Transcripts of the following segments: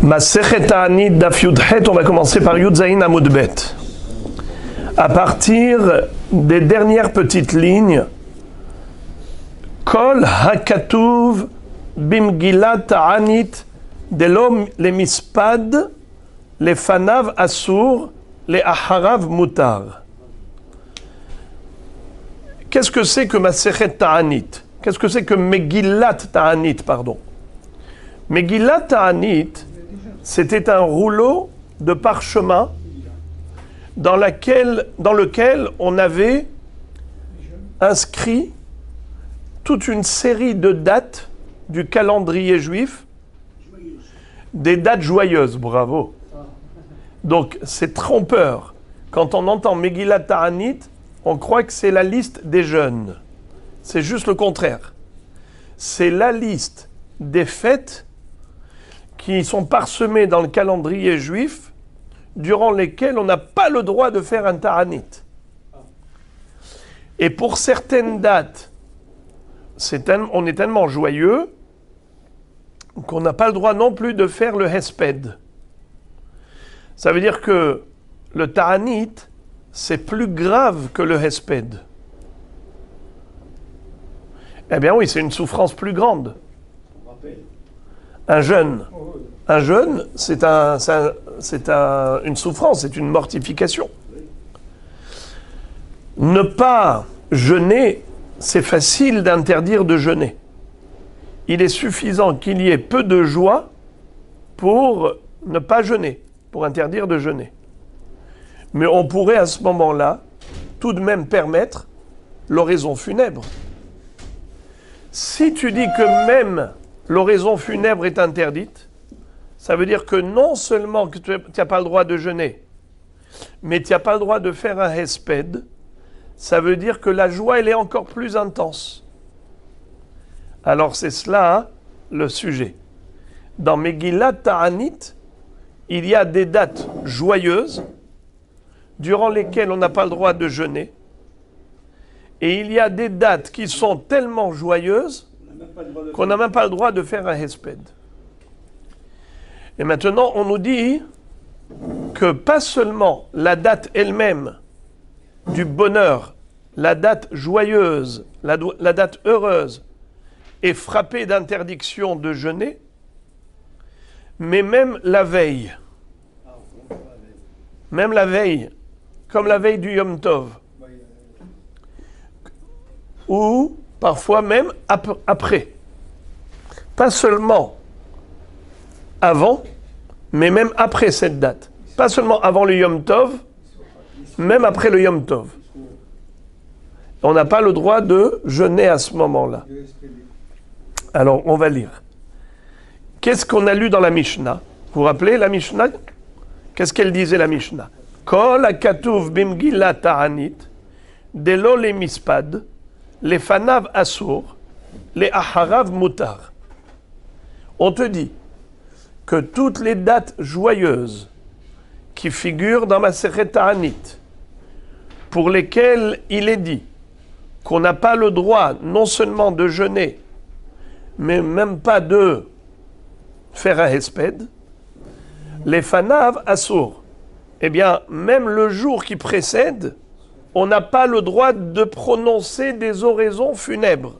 Masechet Ta'anit Daf Yudhet, on va commencer par Yud Zayin Amud Bet. À partir des dernières petites lignes, Kol Hakatuv Bimgilat Ta'anit Delo le Mispad le Fanav Asur le Aharav Mutar. Qu'est-ce que c'est que Masechet Ta'anit? Qu'est-ce que c'est que Megillat Ta'anit, pardon? Megillat Ta'anit, c'était un rouleau de parchemin dans lequel on avait inscrit toute une série de dates du calendrier juif, des dates joyeuses, bravo. Donc c'est trompeur. Quand on entend Megillat Ta'anit, on croit que c'est la liste des jeûnes. C'est juste le contraire. C'est la liste des fêtes qui sont parsemées dans le calendrier juif, durant lesquelles on n'a pas le droit de faire un ta'anit. Et pour certaines dates, on est tellement joyeux qu'on n'a pas le droit non plus de faire le hesped. Ça veut dire que le ta'anit, c'est plus grave que le hesped. Eh bien oui, c'est une souffrance plus grande. Un jeûne, c'est une souffrance, c'est une mortification. Ne pas jeûner, c'est facile d'interdire de jeûner. Il est suffisant qu'il y ait peu de joie pour ne pas jeûner, pour interdire de jeûner. Mais on pourrait à ce moment-là tout de même permettre l'oraison funèbre. Si tu dis que même l'oraison funèbre est interdite, ça veut dire que non seulement que tu n'as pas le droit de jeûner, mais tu n'as pas le droit de faire un hesped. Ça veut dire que la joie, elle est encore plus intense. Alors c'est cela le sujet. Dans Megillat Ta'anit, il y a des dates joyeuses durant lesquelles on n'a pas le droit de jeûner. Et il y a des dates qui sont tellement joyeuses qu'on n'a même pas le droit de faire un hesped. Et maintenant, on nous dit que pas seulement la date elle-même du bonheur, la date joyeuse, la date heureuse, est frappée d'interdiction de jeûner, mais même la veille. Même la veille, comme la veille du Yom Tov. Ou parfois même après. Pas seulement avant, mais même après cette date. Pas seulement avant le Yom Tov, même après le Yom Tov. On n'a pas le droit de jeûner à ce moment-là. Alors, on va lire. Qu'est-ce qu'on a lu dans la Mishnah? Vous vous rappelez la Mishnah? Qu'est-ce qu'elle disait la Mishnah? Kol hakatuv bimgillat ta'anit, delo le mispad, les fanav asur, les aharav mutar. On te dit que toutes les dates joyeuses qui figurent dans Masechet Ta'anit, pour lesquelles il est dit qu'on n'a pas le droit non seulement de jeûner, mais même pas de faire un hesped, les fanav asur, eh bien, même le jour qui précède, on n'a pas le droit de prononcer des oraisons funèbres.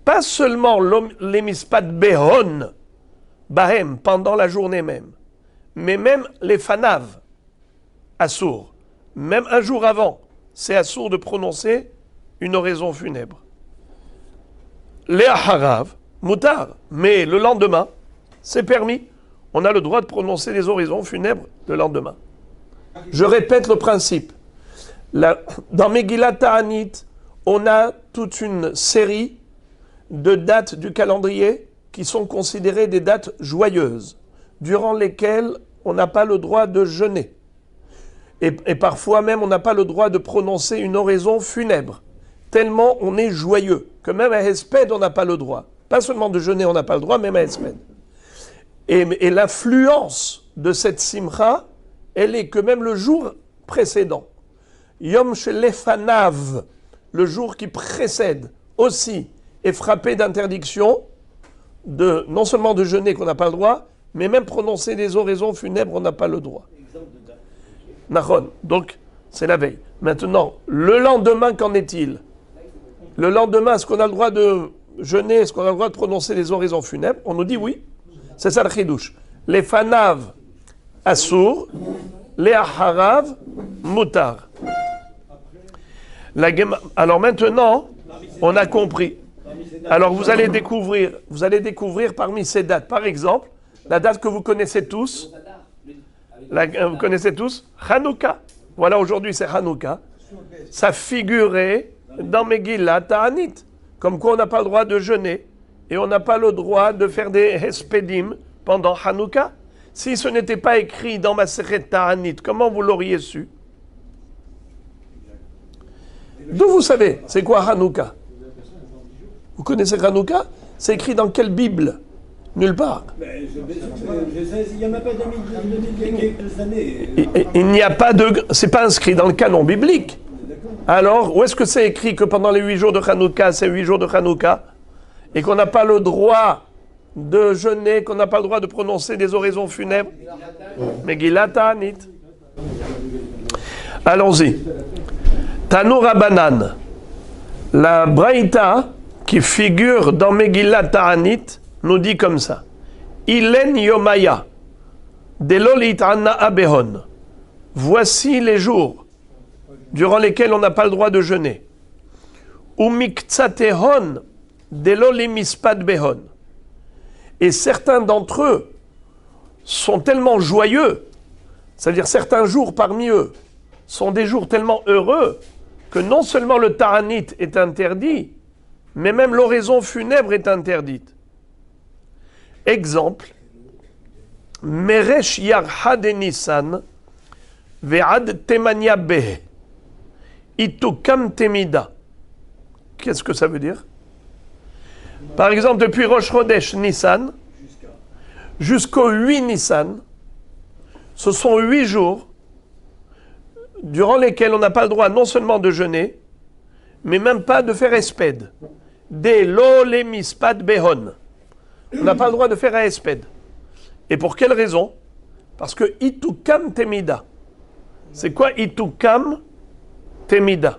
Pas seulement l'emispad behon, bahem, pendant la journée même, mais même les fanav, assour. Même un jour avant, c'est assour de prononcer une oraison funèbre. Les aharav, mutar, mais le lendemain, c'est permis. On a le droit de prononcer les oraisons funèbres le lendemain. Je répète le principe. Dans Megillat Ta'anit, on a toute une série de dates du calendrier qui sont considérées des dates joyeuses, durant lesquelles on n'a pas le droit de jeûner. Et parfois même, on n'a pas le droit de prononcer une oraison funèbre, tellement on est joyeux, que même à hesped, on n'a pas le droit. Pas seulement de jeûner, on n'a pas le droit, même à hesped. Et l'influence de cette simcha, elle est que même le jour précédent, Yom Shelefanav, le jour qui précède, aussi est frappé d'interdiction, non seulement de jeûner qu'on n'a pas le droit, mais même prononcer des oraisons funèbres, on n'a pas le droit. Nahon. Donc, c'est la veille. Maintenant, le lendemain, qu'en est-il? Le lendemain, est-ce qu'on a le droit de jeûner? Est-ce qu'on a le droit de prononcer des oraisons funèbres? On nous dit oui. C'est ça le chidouche. Les fanav, assour. Les aharav, mutar. Alors maintenant, on a compris. Alors vous allez découvrir parmi ces dates, par exemple, la date que vous connaissez tous. Vous connaissez tous Hanouka. Voilà, aujourd'hui c'est Hanouka. Ça figurait dans Megillat Ta'anit. Comme quoi on n'a pas le droit de jeûner et on n'a pas le droit de faire des hespedim pendant Hanouka. Si ce n'était pas écrit dans Masechet Ta'anit, comment vous l'auriez su? D'où vous savez? C'est quoi Hanouka? Vous connaissez Hanouka? C'est écrit dans quelle Bible? Nulle part. Il n'y en a pas quelques années. Il n'y a pas de... C'est pas inscrit dans le canon biblique. Alors, où est-ce que c'est écrit que pendant les 8 jours de Hanouka, c'est 8 jours de Hanouka, et qu'on n'a pas le droit de jeûner, qu'on n'a pas le droit de prononcer des oraisons funèbres? Megillat Ta'anit. Allons-y. Tanu Rabbanan. La Braïta qui figure dans Megillat Ta'anit nous dit comme ça. Ilen Yomaya. Delolit Anna Abehon. Voici les jours durant lesquels on n'a pas le droit de jeûner. Umiktsatehon delolimispad behon. Et certains d'entre eux sont tellement joyeux, c'est-à-dire certains jours parmi eux sont des jours tellement heureux que non seulement le ta'anit est interdit, mais même l'oraison funèbre est interdite. Exemple, Meresh Yarha de Nissan ve'ad temania beh. Itukam temida. Qu'est-ce que ça veut dire? Par exemple, depuis Rosh Chodesh Nissan jusqu'au 8 Nissan, ce sont 8 jours durant lesquels on n'a pas le droit non seulement de jeûner, mais même pas de faire espède. Des lolemispad behon. On n'a pas le droit de faire un espède. Et pour quelle raison? Parce que itukam temida. C'est quoi itukam temida?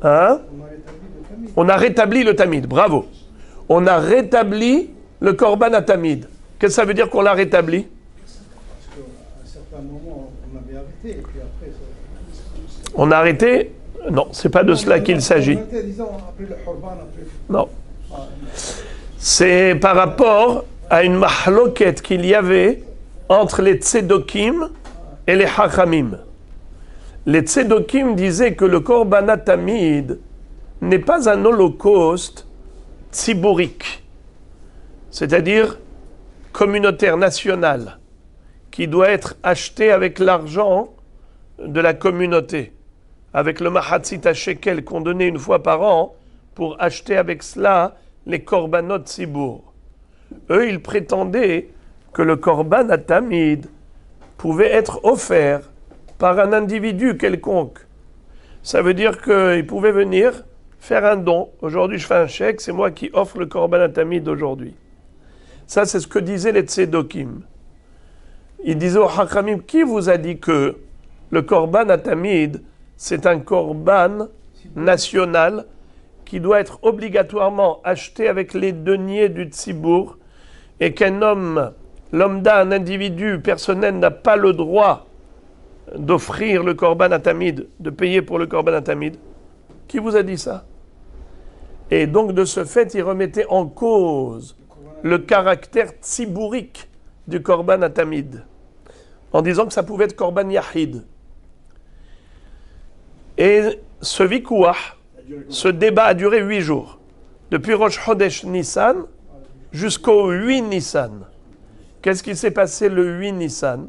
Hein? On a rétabli le tamid. Bravo. On a rétabli le korban à tamid. Qu'est-ce que ça veut dire qu'on l'a rétabli? Parce qu'à un certain moment, on avait arrêté. Et puis après, on a arrêté? Non, c'est pas de cela qu'il s'agit. Non. C'est par rapport à une mahloket qu'il y avait entre les tzedokim et les hachamim. Les tzedokim disaient que le korban tamid n'est pas un holocauste tziburique, c'est-à-dire communautaire, national, qui doit être acheté avec l'argent de la communauté, avec le mahatzit shekel qu'on donnait une fois par an pour acheter avec cela les korbanot tzibour. Eux, ils prétendaient que le korban tamid pouvait être offert par un individu quelconque. Ça veut dire qu'il pouvait venir faire un don. Aujourd'hui, je fais un chèque, c'est moi qui offre le korban tamid aujourd'hui. Ça, c'est ce que disaient les tzedokim. Ils disaient au hachamim, qui vous a dit que le korban tamid, c'est un korban national qui doit être obligatoirement acheté avec les deniers du tzibour et qu'un homme, lambda, un individu personnel n'a pas le droit d'offrir le korban tamid, de payer pour le korban tamid? Qui vous a dit ça? Et donc de ce fait, il remettait en cause le caractère tzibourique du korban tamid, en disant que ça pouvait être korban yahid. Et ce vikouah, ce débat a duré 8 jours, depuis Rosh Chodesh Nissan jusqu'au 8 Nissan. Qu'est-ce qui s'est passé le 8 Nissan?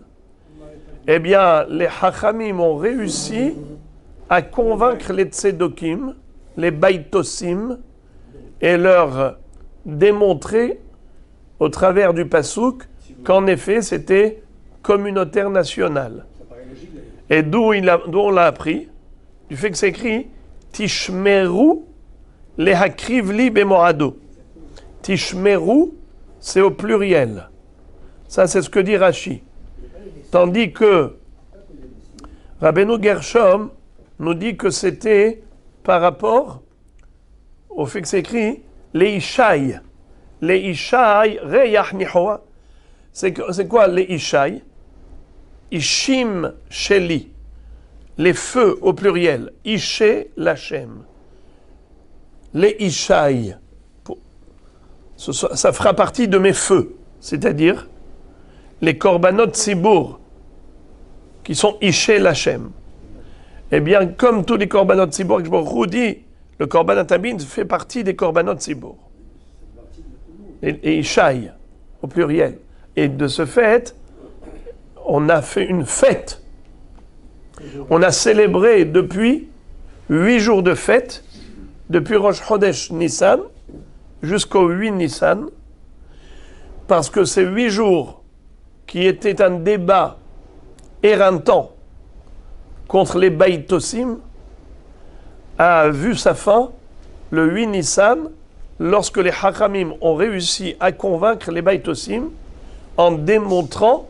Eh bien, les hachamim ont réussi à convaincre les tzedokim, les baïtosim, et leur démontrer au travers du pasouk qu'en effet c'était communautaire national. Et d'où on l'a appris? Du fait que c'est écrit Tishmeru le hakrivli bemoado. Tishmeru, c'est au pluriel. Ça, c'est ce que dit Rashi. Tandis que Rabbeinu Gershom nous dit que c'était par rapport au fait que c'est écrit les Ishaï. Les Ishaï, Reyach Nihoa. C'est quoi les Ishaï? Ishim Sheli. Les feux au pluriel. Ishe Lachem. Les Ishaï. Ça fera partie de mes feux. C'est-à-dire les Korbanot Tzibour qui sont Ishe Lachem. Eh bien, comme tous les Korbanot Tzibour, que je vous dis, le Korban Tamid fait partie des Korbanot Tzibour. Et Ishaï, au pluriel. Et de ce fait, on a fait une fête. On a célébré depuis 8 jours de fête, depuis Rosh Chodesh Nissan jusqu'au 8 Nissan, parce que ces 8 jours qui étaient un débat éreintant contre les Baïtosim a vu sa fin le 8 Nissan, lorsque les Hachamim ont réussi à convaincre les Baïtosim en démontrant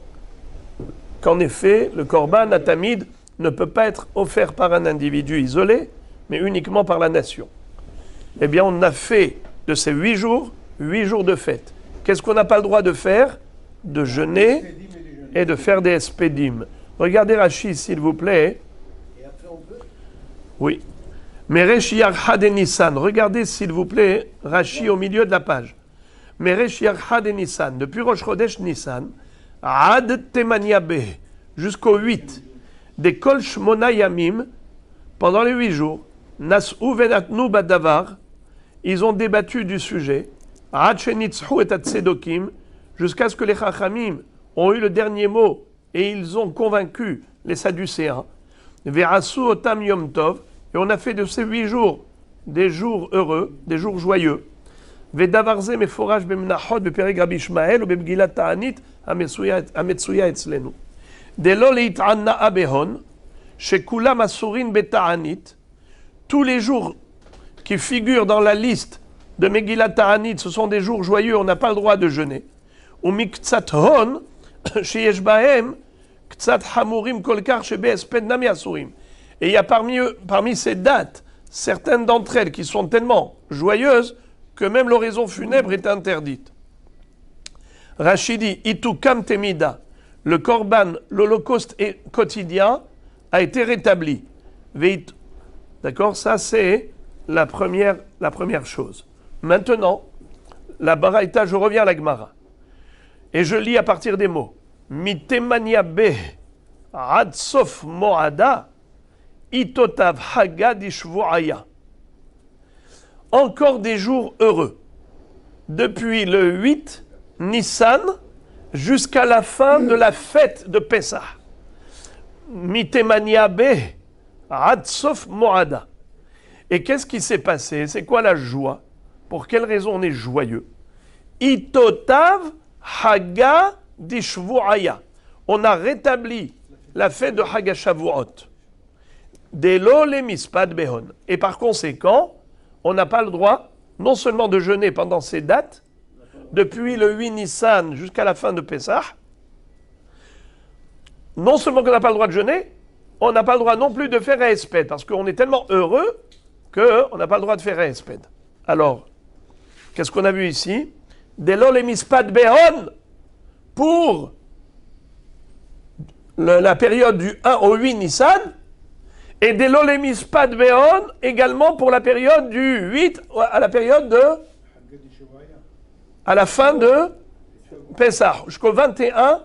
qu'en effet, le Korban Atamid ne peut pas être offert par un individu isolé, mais uniquement par la nation. Eh bien, on a fait de ces 8 jours de fête. Qu'est-ce qu'on n'a pas le droit de faire? De jeûner et de faire des espédim. Regardez Rashi, s'il vous plaît. Et après, on peut? Oui. Meresh Yarchad et Nissan. Regardez, s'il vous plaît, Rashi au milieu de la page. Meresh Yarchad et Nissan. Depuis Rosh Chodesh Nissan, Ad Temania Be, jusqu'au 8. Des Kol Shmona Yamim, pendant les 8 jours, Nas'u Venatnu Badavar, ils ont débattu du sujet, Ad Shenitzhu et Tzedokim, jusqu'à ce que les Chachamim ont eu le dernier mot et ils ont convaincu les Sadducéens. Ve'asu Otam Yom Tov, et on a fait de ces 8 jours des jours heureux, des jours joyeux. Ve'davarze meforaj b'mnachot b'perek Rabbi Ishmael ou b'Megillat Ta'anit ametsuya etzlenu. Delo leit'anna'a behon, shekulam asurin beta'anit. Tous les jours qui figurent dans la liste de Megillat Ta'anit, ce sont des jours joyeux, on n'a pas le droit de jeûner. Ou miktsat hon, sheyesh bahem, ktsat hamurim kolkar shebe'esped nami asurim. Et il y a parmi ces dates, certaines d'entre elles qui sont tellement joyeuses que même l'oraison funèbre est interdite. Rachidi, itukam temida, le korban, l'holocauste quotidien a été rétabli. D'accord, ça c'est la première chose. Maintenant, la baraïta, je reviens à la Gemara. Et je lis à partir des mots. Mitemania be ad sof moada itotav hagad ishvuaya. Encore des jours heureux. Depuis le 8 Nissan jusqu'à la fin de la fête de Pessah. Mitemania be ad sof moada. Et qu'est-ce qui s'est passé? C'est quoi la joie? Pour quelle raison on est joyeux? Itotav haga dishvuaya. On a rétabli la fête de Haga Shavuot. Delo le mispad behon. Et par conséquent, on n'a pas le droit non seulement de jeûner pendant ces dates, depuis le 8 Nissan jusqu'à la fin de Pessah, non seulement qu'on n'a pas le droit de jeûner, on n'a pas le droit non plus de faire espède, parce qu'on est tellement heureux qu'on n'a pas le droit de faire espède. Alors, qu'est-ce qu'on a vu ici? Delo le mispad behon, pour la période du 1 au 8 Nissan, et des Lolémispad Béon également pour la période du 8 à la période de. À la fin de Pessah, jusqu'au 21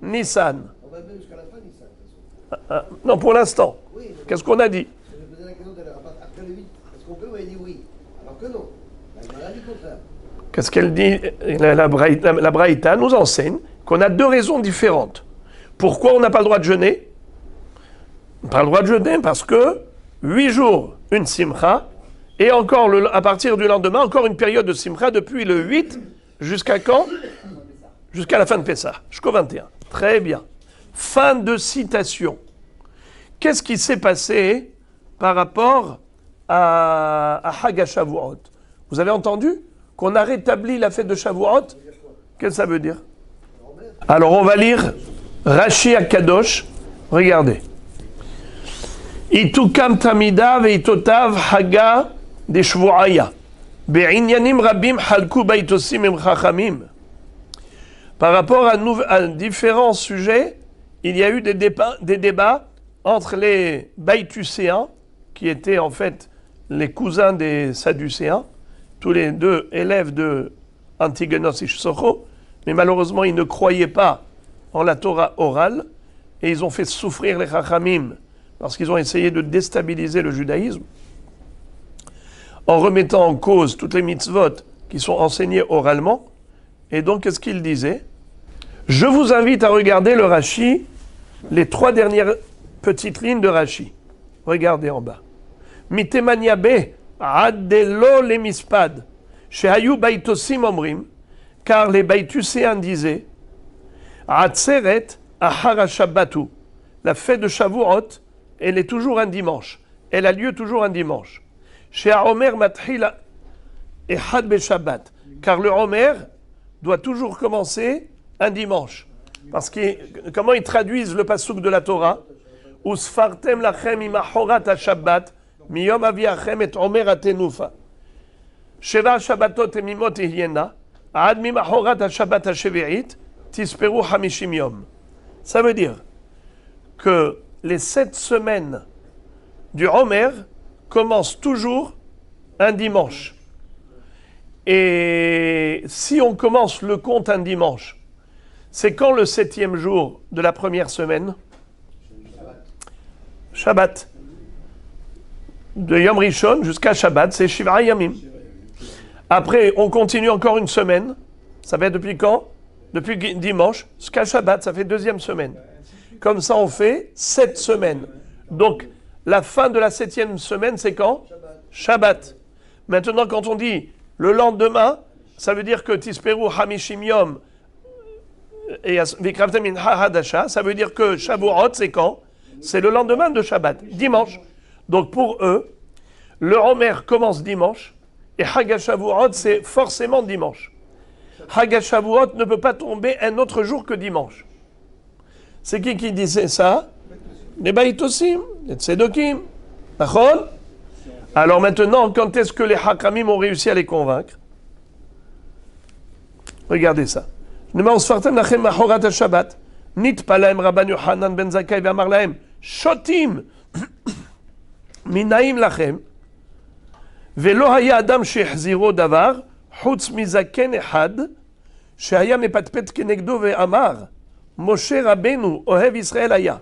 Nissan. On va même jusqu'à la fin, Nissan. Non, pour l'instant. Oui, Qu'est-ce qu'on a dit? je posais la question après le 8. Est-ce qu'on peut? On a dit oui. Alors que non. La dit contraire. Qu'est-ce qu'elle dit? La Braïta nous enseigne qu'on a deux raisons différentes. Pourquoi on n'a pas le droit de jeûner? On n'a pas le droit de jeûner parce que 8 jours, une simcha, et encore à partir du lendemain, encore une période de simcha depuis le 8 jusqu'à quand? Jusqu'à la fin de Pessah, jusqu'au 21. Très bien. Fin de citation. Qu'est-ce qui s'est passé par rapport à Haga Shavuot? Vous avez entendu qu'on a rétabli la fête de Shavuot? Qu'est-ce que ça veut dire? Alors on va lire Rashi Akadosh. Regardez. Itukam tamida veitotav haga de shvuaya. Be'inyanim rabim halku baitosim em chachamim. Par rapport à différents sujets, il y a eu des débats entre les Baïtucéens, qui étaient en fait les cousins des Sadducéens, tous les deux élèves de Antigonos et Socho, mais malheureusement ils ne croyaient pas en la Torah orale, et ils ont fait souffrir les Chachamim, parce qu'ils ont essayé de déstabiliser le judaïsme, en remettant en cause toutes les mitzvot qui sont enseignées oralement. Et donc, qu'est-ce qu'il disait? Je vous invite à regarder le Rashi, les 3 dernières petites lignes de Rashi. Regardez en bas. Mitemania be adelo le mispad, shehayu baitosim omrim, car les baïtucéens disaient, atzeret ahara shabbatu, la fête de Shavuot, elle est toujours un dimanche. Elle a lieu toujours un dimanche. Chez Omer matrila ehad be Shabbat, car le Omer doit toujours commencer un dimanche. Parce que comment ils traduisent le pasuk de la Torah? Usfartem lachem imachorat ha-Shabbat, miyom aviachem et Omer atenufa. Sheva Shabbatot emimot ehyena, ad mimachorat ha-Shabbat ha-Shevi'it, tisperu hamishim yom. Ça veut dire que les 7 semaines du Omer commencent toujours un dimanche. Et si on commence le compte un dimanche, c'est quand le 7e jour de la première semaine? Shabbat. De Yom Rishon jusqu'à Shabbat, c'est Shivra Yamim. Après, on continue encore une semaine. Ça va être depuis quand? Depuis dimanche jusqu'à Shabbat, ça fait 2e semaine. Comme ça, on fait 7 semaines. Donc, la fin de la 7e semaine, c'est quand? Shabbat. Maintenant, quand on dit le lendemain, ça veut dire que Tisperu Hamishim Yom et Vikravtem Min Hadasha, ça veut dire que Shavuot, c'est quand? C'est le lendemain de Shabbat, dimanche. Donc pour eux, le Omer commence dimanche et Hagashavuot, c'est forcément dimanche. Hagashavuot ne peut pas tomber un autre jour que dimanche. C'est qui disait ça? Les Baïtosim, les Tzedokim. D'accord? Alors maintenant, quand est-ce que les Hakamim ont réussi à les convaincre? Regardez ça. Numa usfartem lachem machorat ha-Shabbat, nitpa lahem Rabban Yochanan ben Zakkai ve'amar lahem, shotim minaim lachem, ve'lo haya adam shehziro davar, chutz mizaken echad, shehaya mepatpet kenegdo ve'amar, Moshe Rabbeinu ohev Israel haya,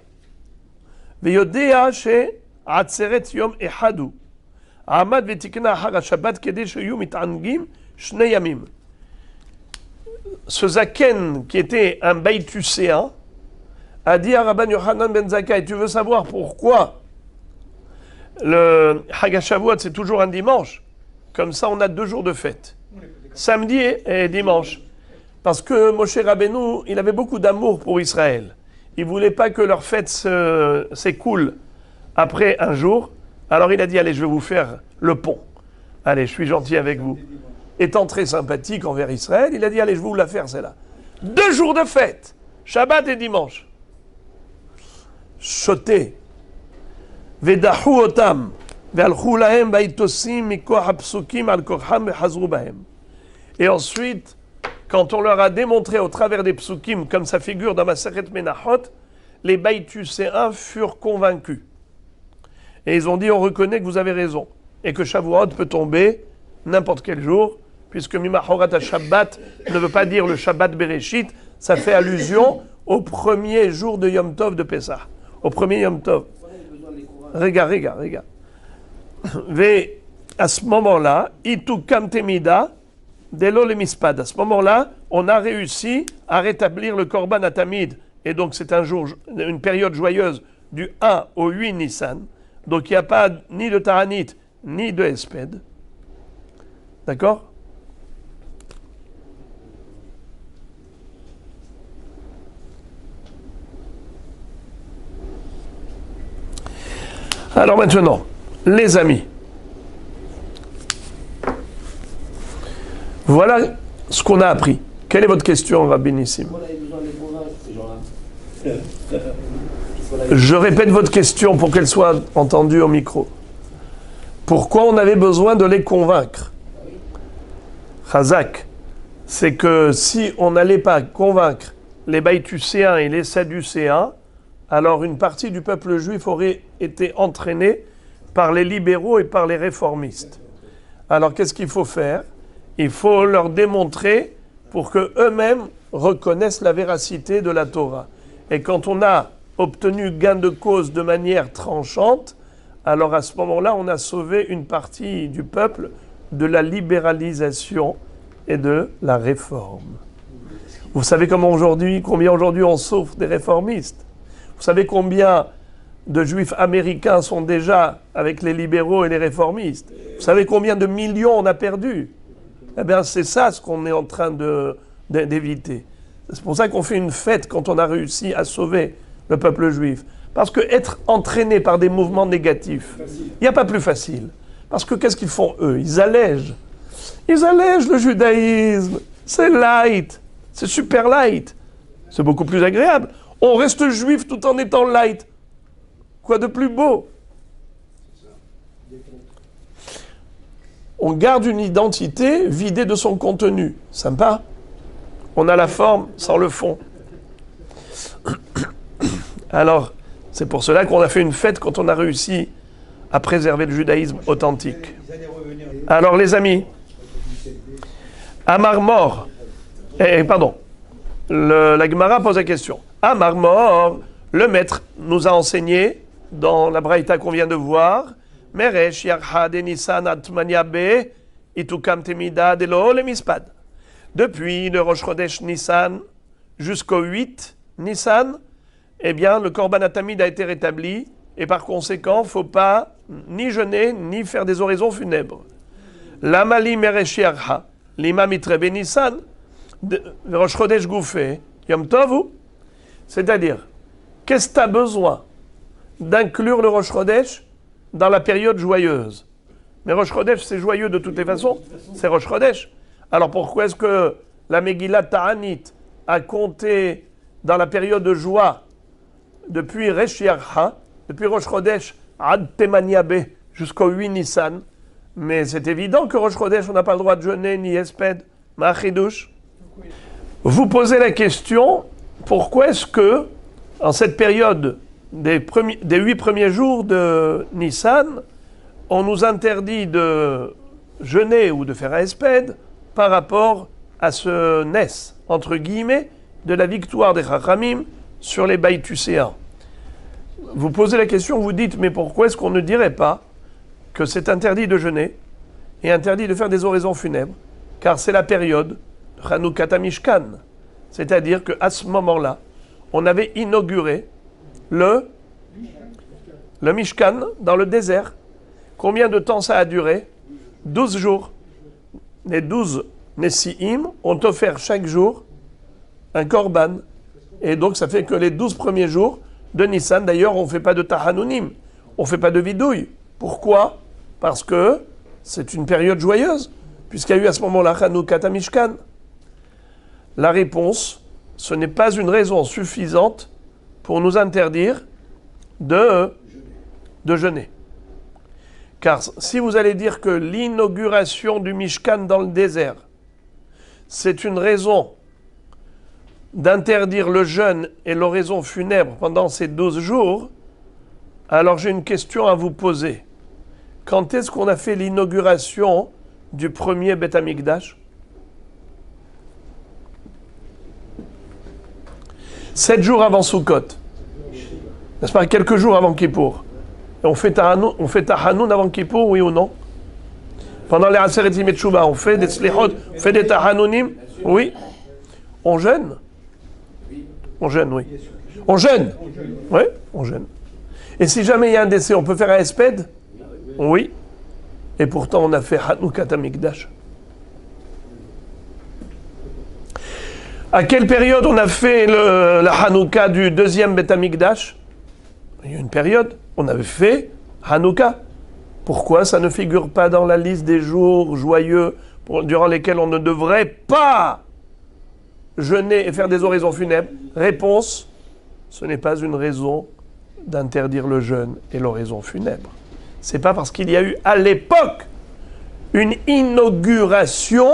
ve'yodea she'atzeret yom echadu, Amad ve'tikna achar ha-Shabbat kedei sheyu mit'angim shnei yamim. Ce Zaken, qui était un Baïtucéen, a dit à Rabban Yochanan ben Zakkai, tu veux savoir pourquoi le Hagashavuot c'est toujours un dimanche? Comme ça, on a 2 jours de fête, samedi et dimanche. Parce que Moshe Rabbeinu, il avait beaucoup d'amour pour Israël. Il ne voulait pas que leur fête s'écoule après un jour. Alors il a dit, allez, je vais vous faire le pont. Allez, je suis gentil avec vous. Étant très sympathique envers Israël, il a dit, allez, je vais vous la faire, celle-là. 2 jours de fête, Shabbat et dimanche. Shoté. Vedahu otam. Ve'alchu lahem baitosim mikoach hapsukim al korcham ve'chazru bahem. Et ensuite, quand on leur a démontré au travers des psukim, comme ça figure dans Masechet Menachot, les Baïtucéens furent convaincus. Et ils ont dit, on reconnaît que vous avez raison. Et que Shavuot peut tomber n'importe quel jour, puisque Mimachorat ha-Shabbat ne veut pas dire le Shabbat Bereshit, ça fait allusion au premier jour de Yom Tov de Pessah. Au premier Yom Tov. Regarde. À ce moment-là, Itukam Temida, Delo le Mispad. À ce moment-là, on a réussi à rétablir le Korban Atamid. Et donc c'est un jour, une période joyeuse du 1 au 8 Nissan. Donc il n'y a pas ni de Taranit, ni de Esped. D'accord? Alors maintenant, les amis, voilà ce qu'on a appris. Quelle est votre question, Rabbi Nissim? On a besoin de convaincre ces gens-là? Je répète votre question pour qu'elle soit entendue au micro. Pourquoi on avait besoin de les convaincre? Chazak, c'est que si on n'allait pas convaincre les Baïtucéens et les Sadducéens, alors une partie du peuple juif aurait été entraînée par les libéraux et par les réformistes. Alors qu'est-ce qu'il faut faire? Il faut leur démontrer pour qu'eux-mêmes reconnaissent la véracité de la Torah. Et quand on a obtenu gain de cause de manière tranchante, alors à ce moment-là, on a sauvé une partie du peuple de la libéralisation et de la réforme. Vous savez combien aujourd'hui on sauve des réformistes? Vous savez combien de juifs américains sont déjà avec les libéraux et les réformistes? Vous savez combien de millions on a perdu? Eh bien, c'est ça ce qu'on est en train d'éviter. C'est pour ça qu'on fait une fête quand on a réussi à sauver le peuple juif. Parce que être entraîné par des mouvements négatifs, il n'y a pas plus facile. Parce que qu'est-ce qu'ils font eux? Ils allègent. Ils allègent le judaïsme. C'est light. C'est super light. C'est beaucoup plus agréable. On reste juif tout en étant light. Quoi de plus beau? On garde une identité vidée de son contenu. Sympa. On a la forme sans le fond. Alors, c'est pour cela qu'on a fait une fête quand on a réussi à préserver le judaïsme authentique. Alors, les amis, Amar Mor, la Gemara pose la question. Amar Mor, le maître nous a enseigné, dans la braïta qu'on vient de voir, Meresh yarha de Nissan atmania be itukam temida de lo le mispad. Depuis le Rosh Chodesh Nissan jusqu'au 8 Nissan, eh bien, le Korban Atamid a été rétabli et par conséquent, il ne faut pas ni jeûner ni faire des oraisons funèbres. L'amali meresh yarha, l'imam itrebe Nissan, Rosh Chodesh Goufé, Yom Tov, c'est-à-dire, qu'est-ce que tu as besoin d'inclure le Rosh Chodesh dans la période joyeuse? Mais Rosh Chodesh, c'est joyeux de toutes les façons, c'est Rosh Chodesh. Alors pourquoi est-ce que la Megillat Ta'anit a compté dans la période de joie depuis Resh Yarha, depuis Rosh Chodesh Ad Temania Be jusqu'au 8 Nissan? Mais c'est évident que Rosh Chodesh, on n'a pas le droit de jeûner ni espède, Ma'achidouche. Vous posez la question, pourquoi est-ce que, en cette période des 8 premiers jours de Nissan, on nous interdit de jeûner ou de faire un espède par rapport à ce nes, entre guillemets, de la victoire des Chachamim sur les Baïtucéens? Vous posez la question, vous dites, mais pourquoi est-ce qu'on ne dirait pas que c'est interdit de jeûner et interdit de faire des oraisons funèbres? Car c'est la période de Chanukata Mishkan. C'est-à-dire qu'à ce moment-là, on avait inauguré le Mishkan dans le désert. Combien de temps ça a duré? 12 jours. Les 12 Nessi'im ont offert chaque jour un korban. Et donc ça fait que les 12 premiers jours de Nissan, d'ailleurs, on ne fait pas de Tahanunim, on ne fait pas de vidouille. Pourquoi? Parce que c'est une période joyeuse, puisqu'il y a eu à ce moment-là Chanukata Mishkan. La réponse, ce n'est pas une raison suffisante pour nous interdire de jeûner. Car si vous allez dire que l'inauguration du Mishkan dans le désert, c'est une raison d'interdire le jeûne et l'oraison funèbre pendant ces 12 jours, alors j'ai une question à vous poser. Quand est-ce qu'on a fait l'inauguration du premier Beth Amikdash? 7 jours avant Sukkot. N'est-ce pas? Quelques jours avant Kippour. Et on fait Tahanoun avant Kippour, oui ou non? Pendant les Aseret Yimei Teshuvah, on fait des Slihot, on fait des Tahanounim? Oui. On jeûne? On jeûne, oui. On jeûne? Oui, on jeûne. Et si jamais il y a un décès, on peut faire un espède? Oui. Et pourtant, on a fait Hanoukat Amikdash. À quelle période on a fait la Hanouka du deuxième Beth Amikdash? Il y a une période, on avait fait Hanouka. Pourquoi ça ne figure pas dans la liste des jours joyeux durant lesquels on ne devrait pas jeûner et faire des oraisons funèbres? Réponse, ce n'est pas une raison d'interdire le jeûne et l'oraison funèbre. C'est pas parce qu'il y a eu à l'époque une inauguration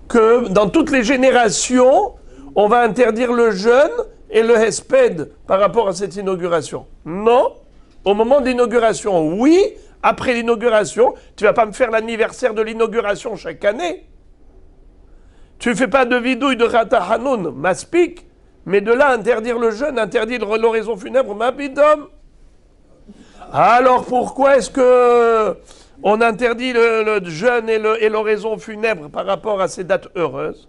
que dans toutes les générations, on va interdire le jeûne et le hesped par rapport à cette inauguration. Non, au moment de l'inauguration, oui. Après l'inauguration, tu ne vas pas me faire l'anniversaire de l'inauguration chaque année. Tu ne fais pas de vidouille de Rata Hanoun, maspik, mais de là interdire le jeûne, interdire l'oraison funèbre, mabidom. Alors pourquoi est-ce que on interdit le jeûne et l'oraison funèbre par rapport à ces dates heureuses?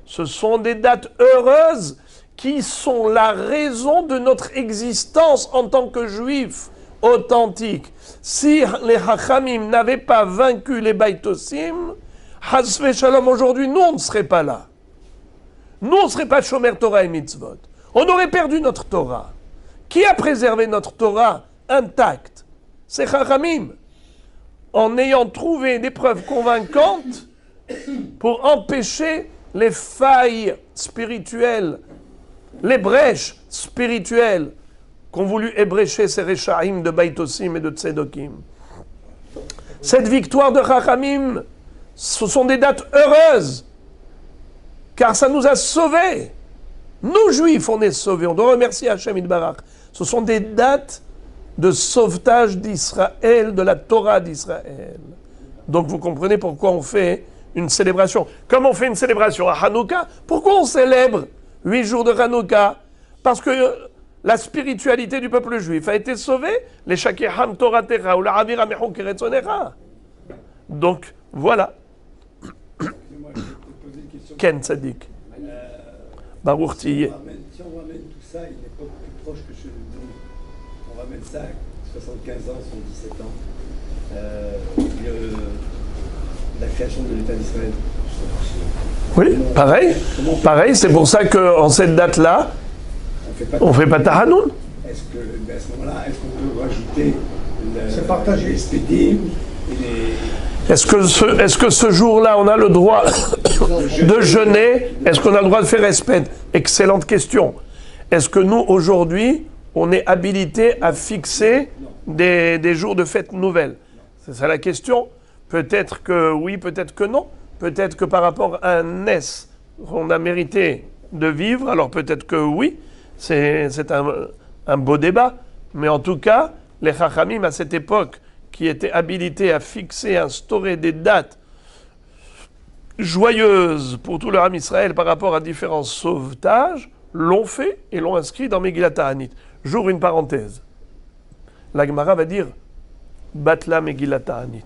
Ce sont des dates heureuses qui sont la raison de notre existence en tant que juifs authentiques. Si les Hachamim n'avaient pas vaincu les Baïtosim, Hasve Shalom, aujourd'hui, nous, on ne serait pas là. Nous, on ne serait pas Shomer Torah et Mitzvot. On aurait perdu notre Torah. Qui a préservé notre Torah intacte? C'est Chachamim. En ayant trouvé des preuves convaincantes pour empêcher les failles spirituelles, les brèches spirituelles qu'ont voulu ébrécher ces Réchaïm de Baïtosim et de Tzedokim. Cette victoire de Chachamim, ce sont des dates heureuses, car ça nous a sauvés. Nous, Juifs, on est sauvés. On doit remercier Hachem Yitbarach. Ce sont des dates de sauvetage d'Israël, de la Torah d'Israël. Donc vous comprenez pourquoi on fait une célébration. Comme on fait une célébration à Hanouka, pourquoi on célèbre 8 jours de Hanouka? Parce que la spiritualité du peuple juif a été sauvée. Les Shakeham Torah Tera ou la Avira Mechon Keretzonera. Donc voilà. Excusez-moi, je vais te poser une question. Ken Tzadik. Baruch Tiyeh. Si on ramène tout ça à une époque plus proche que chez nous, on ramène ça à 75 ans, 77 ans, la création de l'État d'Israël. Oui, pareil, c'est pour ça qu'en cette date-là, on ne fait pas Tahanoun. Est-ce que, à ce moment-là, est-ce qu'on peut rajouter les spédim et les... Est-ce que ce jour-là, on a le droit de jeûner? Est-ce qu'on a le droit de faire respect? Excellente question. Est-ce que nous, aujourd'hui, on est habilité à fixer des jours de fête nouvelles? C'est ça la question. Peut-être que oui, peut-être que non. Peut-être que par rapport à un NES, on a mérité de vivre, alors peut-être que oui. C'est un beau débat. Mais en tout cas, les Chachamim, à cette époque, qui étaient habilités à fixer, à instaurer des dates joyeuses pour tout le Ham Israël par rapport à différents sauvetages, l'ont fait et l'ont inscrit dans Megillat Ta'anit. J'ouvre une parenthèse. La Gemara va dire Batla Megillat Ta'anit.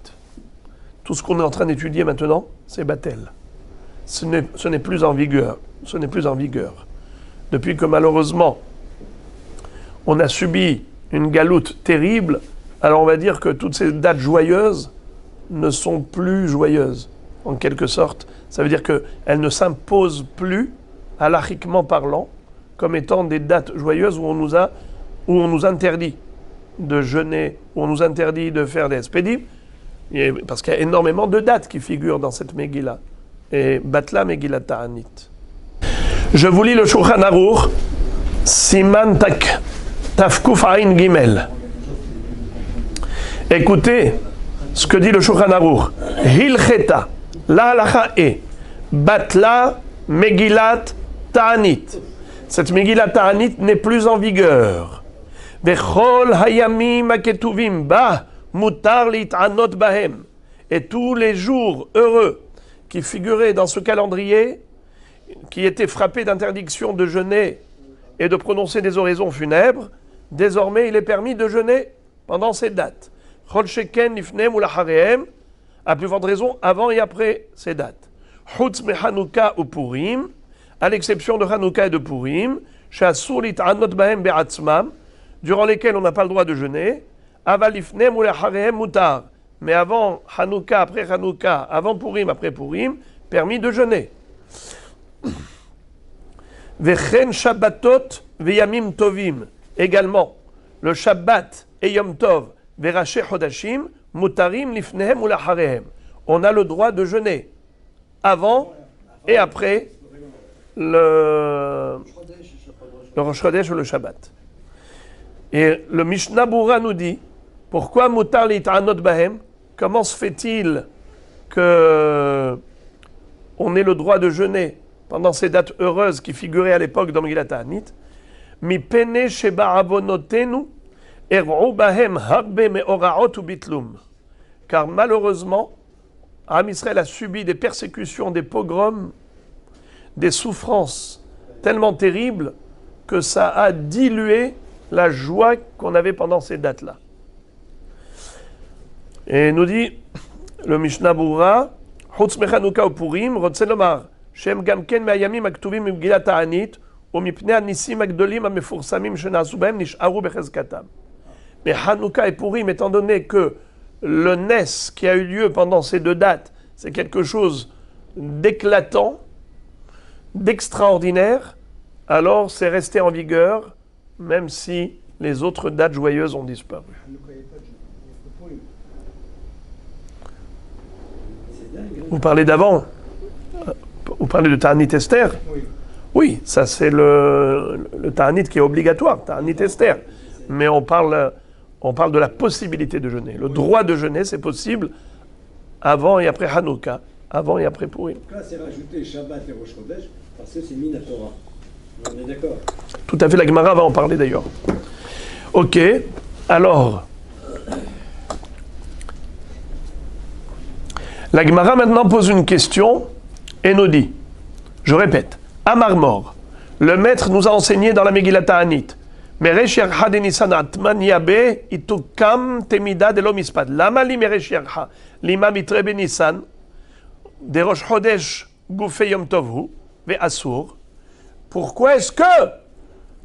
Tout ce qu'on est en train d'étudier maintenant, c'est Batel. Ce n'est plus en vigueur. Ce n'est plus en vigueur. Depuis que malheureusement, on a subi une galoute terrible, alors on va dire que toutes ces dates joyeuses ne sont plus joyeuses, en quelque sorte. Ça veut dire qu'elles ne s'imposent plus, halachiquement parlant, comme étant des dates joyeuses où on nous interdit de jeûner, où on nous interdit de faire des expédibles, parce qu'il y a énormément de dates qui figurent dans cette Megillah. Et Batla Megillat Ta'anit. Je vous lis le Shulchan Aruch, Siman Tafkuf Ain Gimel. Écoutez ce que dit le Shulchan Aruch. Hilcheta, la halacha est Batla Megillat Ta'anit. Cette Megillat Ta'anit n'est plus en vigueur. Vechol hayamim haketuvim ba mutar lit'anot bahem. Et tous les jours heureux qui figuraient dans ce calendrier, qui étaient frappés d'interdiction de jeûner et de prononcer des oraisons funèbres, désormais il est permis de jeûner pendant ces dates. Chol sheken lifnem ou lacharehem, à plus forte raison, avant et après ces dates. Chutz me Hanouka ou Purim, à l'exception de Hanouka et de Purim, she'asur lit'anot bahem be'atzmam, durant lesquels on n'a pas le droit de jeûner, aval lifnem ou lacharehem mutar. Mais avant Hanouka, après Hanouka, avant Purim, après Purim, permis de jeûner. Vechen Shabbatot veyamim tovim. Également, le Shabbat et Yom Tov, veraché Chodashim, mutarim lifnehem ou lacharehem. On a le droit de jeûner avant et après le Rosh Chodesh ou le Shabbat. Et le Mishnah Bura nous dit, pourquoi mutar lit'anot bahem? Comment se fait-il que on ait le droit de jeûner pendant ces dates heureuses qui figuraient à l'époque dans Megillat Ta'anit? Mi pene sheba avonotenu er'u bahem harbe me'oraot ubitlum. Car malheureusement, Am Israël a subi des persécutions, des pogroms, des souffrances tellement terribles que ça a dilué la joie qu'on avait pendant ces dates-là. Et nous dit le Mishnah Bura, Chutz mechanouka ou Purim, Rotze lomar, Shem gamken me'ayamim aktuvim Megillat Ta'anit, ou mipnei anissim agdolim amefursamim shenasu b'hem nish'aru bechezkatam. Mais Hanouka et Purim, étant donné que le Nes qui a eu lieu pendant ces deux dates, c'est quelque chose d'éclatant, d'extraordinaire, alors c'est resté en vigueur, même si les autres dates joyeuses ont disparu. Vous parlez d'avant? Vous parlez de Ta'anit Esther? Oui, ça c'est le Ta'anit qui est obligatoire, Ta'anit Esther. Mais on parle de la possibilité de jeûner. Le droit de jeûner, c'est possible avant et après Hanouka, avant et après Purim. Là, c'est rajouter Shabbat et Rosh Chodesh parce que c'est Mina Torah. On est d'accord? Tout à fait, la Gemara va en parler d'ailleurs. Ok, alors. La Gemara maintenant pose une question et nous dit, je répète, Amar Mor, le maître nous a enseigné dans la Megillat Ta'anit, Meresh Yarcha de Nisan Atman Yabe Itukam Temida de l'Omispad. Lama li Meresh Yarcha, Lima Mitre be Nisan, de Rosh Chodesh Goufe Yom Tovhu, Ve Asur. Pourquoi est-ce que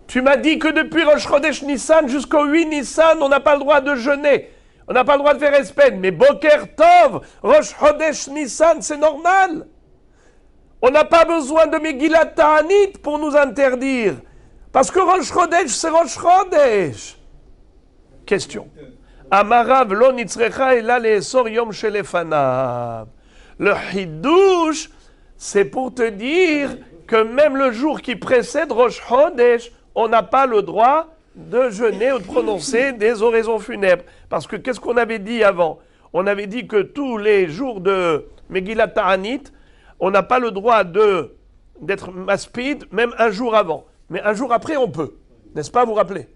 tu m'as dit que depuis Rosh Chodesh Nissan jusqu'au 8 Nissan, on n'a pas le droit de jeûner? On n'a pas le droit de faire espède, mais Boker Tov, Rosh Chodesh Nissan, c'est normal. On n'a pas besoin de Megillat Ta'anit pour nous interdire. Parce que Rosh Chodesh, c'est Rosh Chodesh. Question. Amarav lo nitzrecha ela leesor yom shelefanav. Le Hiddush, c'est pour te dire que même le jour qui précède Rosh Chodesh, on n'a pas le droit de jeûner ou de prononcer des oraisons funèbres. Parce que qu'est-ce qu'on avait dit avant? On avait dit que tous les jours de Megillat Ta'anit, on n'a pas le droit d'être maspide, même un jour avant. Mais un jour après, on peut. N'est-ce pas, vous rappelez?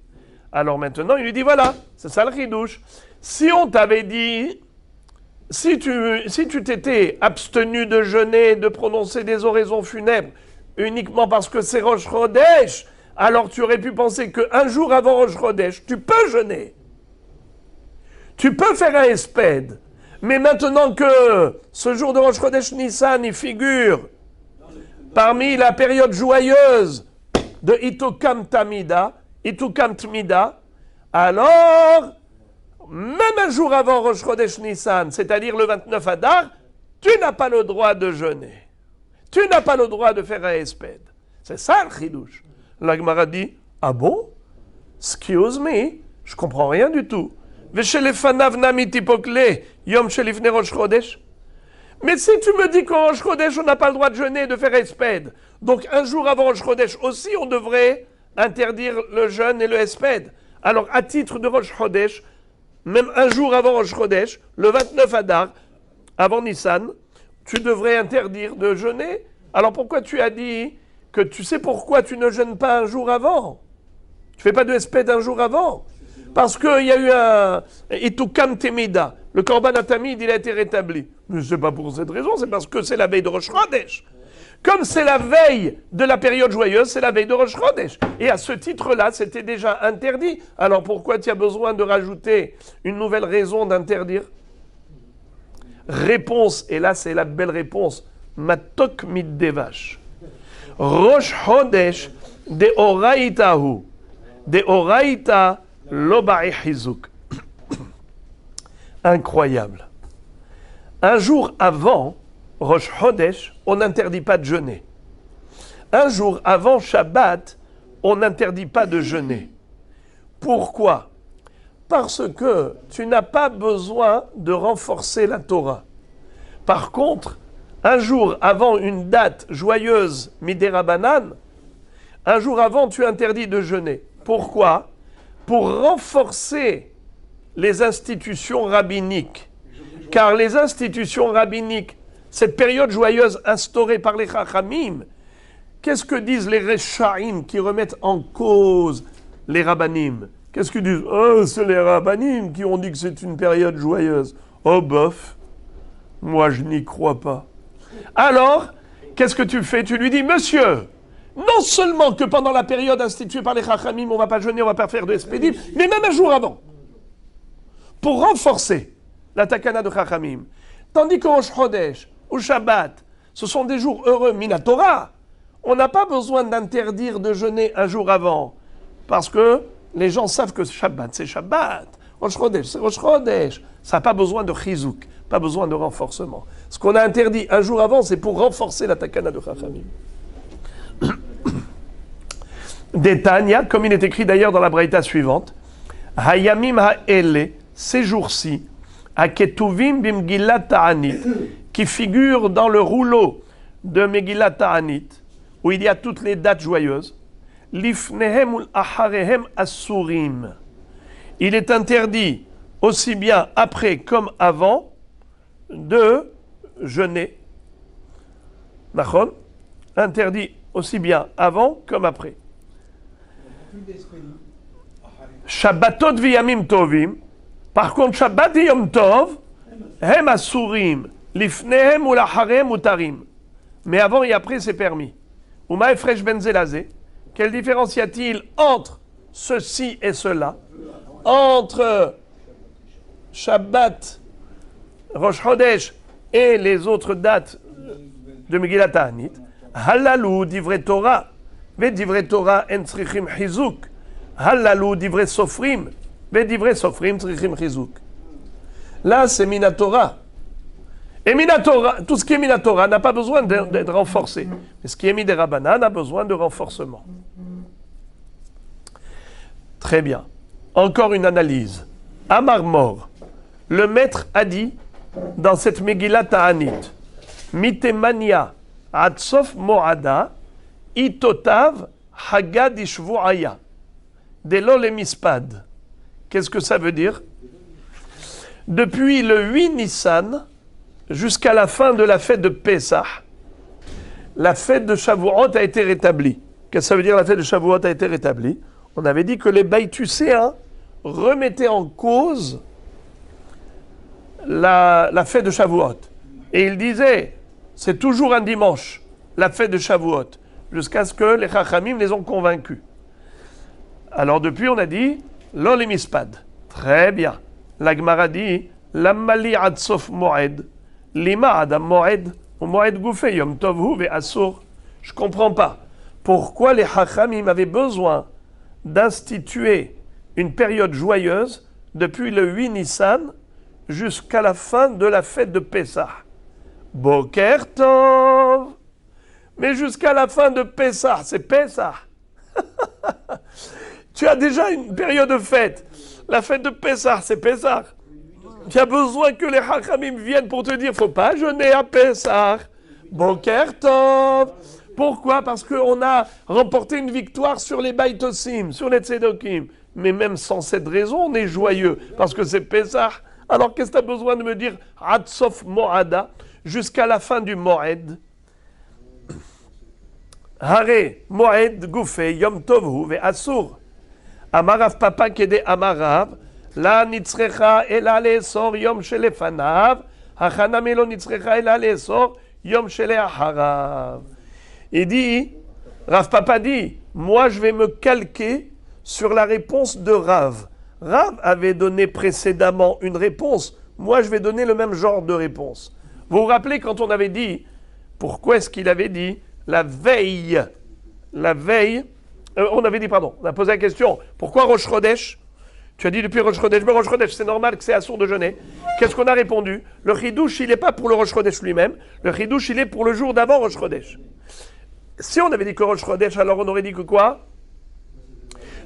Alors maintenant, il lui dit, voilà, c'est ça le Hiddush. Si on t'avait dit, si tu t'étais abstenu de jeûner, de prononcer des oraisons funèbres, uniquement parce que c'est Rosh Chodesh, alors tu aurais pu penser qu'un jour avant Rosh Chodesh, tu peux jeûner. Tu peux faire un espède. Mais maintenant que ce jour de Rosh Chodesh Nissan, il figure parmi la période joyeuse de Itukam Tmida, alors, même un jour avant Rosh Chodesh Nissan, c'est-à-dire le 29 Adar, tu n'as pas le droit de jeûner. Tu n'as pas le droit de faire un espède. C'est ça le Hiddush. La Gemara dit, ah bon? Excuse me, je comprends rien du tout. Mais si tu me dis qu'en Rosh Chodesh, on n'a pas le droit de jeûner et de faire espède, donc un jour avant Rosh Chodesh aussi, on devrait interdire le jeûne et le espède. Alors, à titre de Rosh Chodesh, même un jour avant Rosh Chodesh, le 29 Adar, avant Nissan, tu devrais interdire de jeûner. Alors pourquoi tu as dit que tu sais pourquoi tu ne jeûnes pas un jour avant? Tu fais pas de espède un jour avant? Parce qu'il y a eu un Itukam Temida. Le Korban Atamid, il a été rétabli. Mais ce n'est pas pour cette raison, c'est parce que c'est la veille de Rosh Chodesh. Comme c'est la veille de la période joyeuse, c'est la veille de Rosh Chodesh. Et à ce titre-là, c'était déjà interdit. Alors pourquoi tu as besoin de rajouter une nouvelle raison d'interdire? Réponse, et là c'est la belle réponse, Matok Middevash. Rosh Chodesh de Oraitahu. De Oraita Loba'i Hizuk. Incroyable. Un jour avant Rosh Chodesh, on n'interdit pas de jeûner. Un jour avant Shabbat, on n'interdit pas de jeûner. Pourquoi? Parce que tu n'as pas besoin de renforcer la Torah. Par contre, un jour avant une date joyeuse, Midera Banan, un jour avant, tu interdis de jeûner. Pourquoi? Pour renforcer les institutions rabbiniques. Car les institutions rabbiniques, cette période joyeuse instaurée par les Chachamim, qu'est-ce que disent les Rechaim qui remettent en cause les Rabbanim? Qu'est-ce qu'ils disent? Oh, c'est les Rabbanim qui ont dit que c'est une période joyeuse. Oh, bof, moi je n'y crois pas. Alors, qu'est-ce que tu fais? Tu lui dis, monsieur, non seulement que pendant la période instituée par les Chachamim, on ne va pas jeûner, on ne va pas faire de Espédim, mais même un jour avant, pour renforcer la takana de Chachamim. Tandis qu'au Rosh Chodesh, au Shabbat, ce sont des jours heureux, Minatora. On n'a pas besoin d'interdire de jeûner un jour avant, parce que les gens savent que Shabbat, c'est Shabbat. Rosh Chodesh, c'est Rosh Chodesh. Ça n'a pas besoin de chizouk, pas besoin de renforcement. Ce qu'on a interdit un jour avant, c'est pour renforcer la takana de Chachamim. Détania, comme il est écrit d'ailleurs dans la braïta suivante, Hayamim ha'ele, ces jours-ci, Aketuvim bimgillat ta'anit, qui figurent dans le rouleau de Megillat Ta'anit, où il y a toutes les dates joyeuses, Lifnehem ul acharehem asurim. Il est interdit, aussi bien après comme avant, de jeûner. Nachon? Interdit aussi bien avant comme après. Shabbatot v'yamim tovim. Par contre, Shabbat et Yom Tov, hem asurim, lifnehem ou lacharehem utarim. Mais avant et après, c'est permis. Uma efresh ben zelazé. Quelle différence y a-t-il entre ceci et cela? Entre Shabbat, Rosh Chodesh et les autres dates de Megillat Ta'anit. Halalou divrei Torah, ve divrei Torah en tzrichim chizuk. Halalou divrei sofrim, ve divrei sofrim tzrichim chizuk. Là, c'est Minatora. Et Minatora, tout ce qui est Minatora n'a pas besoin d'être renforcé. Mais ce qui est Midera Banan a besoin de renforcement. Très bien. Encore une analyse. Amar Mor, le maître a dit dans cette Megillat Ta'anit, Mitemania Adsof Moada, Itotav Hagad Ishvu'aya, Delo le Mispad. Qu'est-ce que ça veut dire? Depuis le 8 Nissan jusqu'à la fin de la fête de Pessah, la fête de Shavuot a été rétablie. Qu'est-ce que ça veut dire la fête de Shavuot a été rétablie? On avait dit que les Baïtuséens remettaient en cause la fête de Shavuot. Et ils disaient, c'est toujours un dimanche, la fête de Shavuot, jusqu'à ce que les Chachamim les ont convaincus. Alors depuis, on a dit, Lol et Mispad. Très bien. La Gemara dit, Lamali ad sof moed, lima adam moed, ou moed goufé yom tovhu ve asur. Je ne comprends pas. Pourquoi les Chachamim avaient besoin d'instituer une période joyeuse depuis le 8 Nissan jusqu'à la fin de la fête de Pessah. Boker Tov. Mais jusqu'à la fin de Pessah, c'est Pessah. Tu as déjà une période de fête. La fête de Pessah, c'est Pessah. Tu as besoin que les Chachamim viennent pour te dire, il ne faut pas jeûner à Pessah. Boker Tov. Pourquoi? Parce qu'on a remporté une victoire sur les Baïtosim, sur les Tzedokim. Mais même sans cette raison, on est joyeux, parce que c'est Pessah. Alors qu'est-ce que tu as besoin de me dire? Adsof Moada, jusqu'à la fin du Moed. Hare, Moed, Goufé, Yom Tovhu, Ve Asur. Amarav Papa Kede Amarav, La Nitzrecha, Ela Leesor, Yom Shelefanav, Hachanamelo Nitzrecha, Ela Leesor, Yom Shele Aharav. Il dit, Rav Papa dit, moi je vais me calquer sur la réponse de Rav. Rav avait donné précédemment une réponse, moi je vais donner le même genre de réponse. Vous vous rappelez quand on avait dit, pourquoi est-ce qu'il avait dit la veille, on avait dit, pardon, on a posé la question, pourquoi Rosh Chodesh? Tu as dit depuis Rosh Chodesh, mais Rosh Chodesh c'est normal que c'est assourd de jeûner. Qu'est-ce qu'on a répondu? Le Chidouche il n'est pas pour le Rosh Chodesh lui-même, le Chidouche il est pour le jour d'avant Rosh Chodesh. Si on avait dit que Rosh Chodesh, alors on aurait dit que quoi?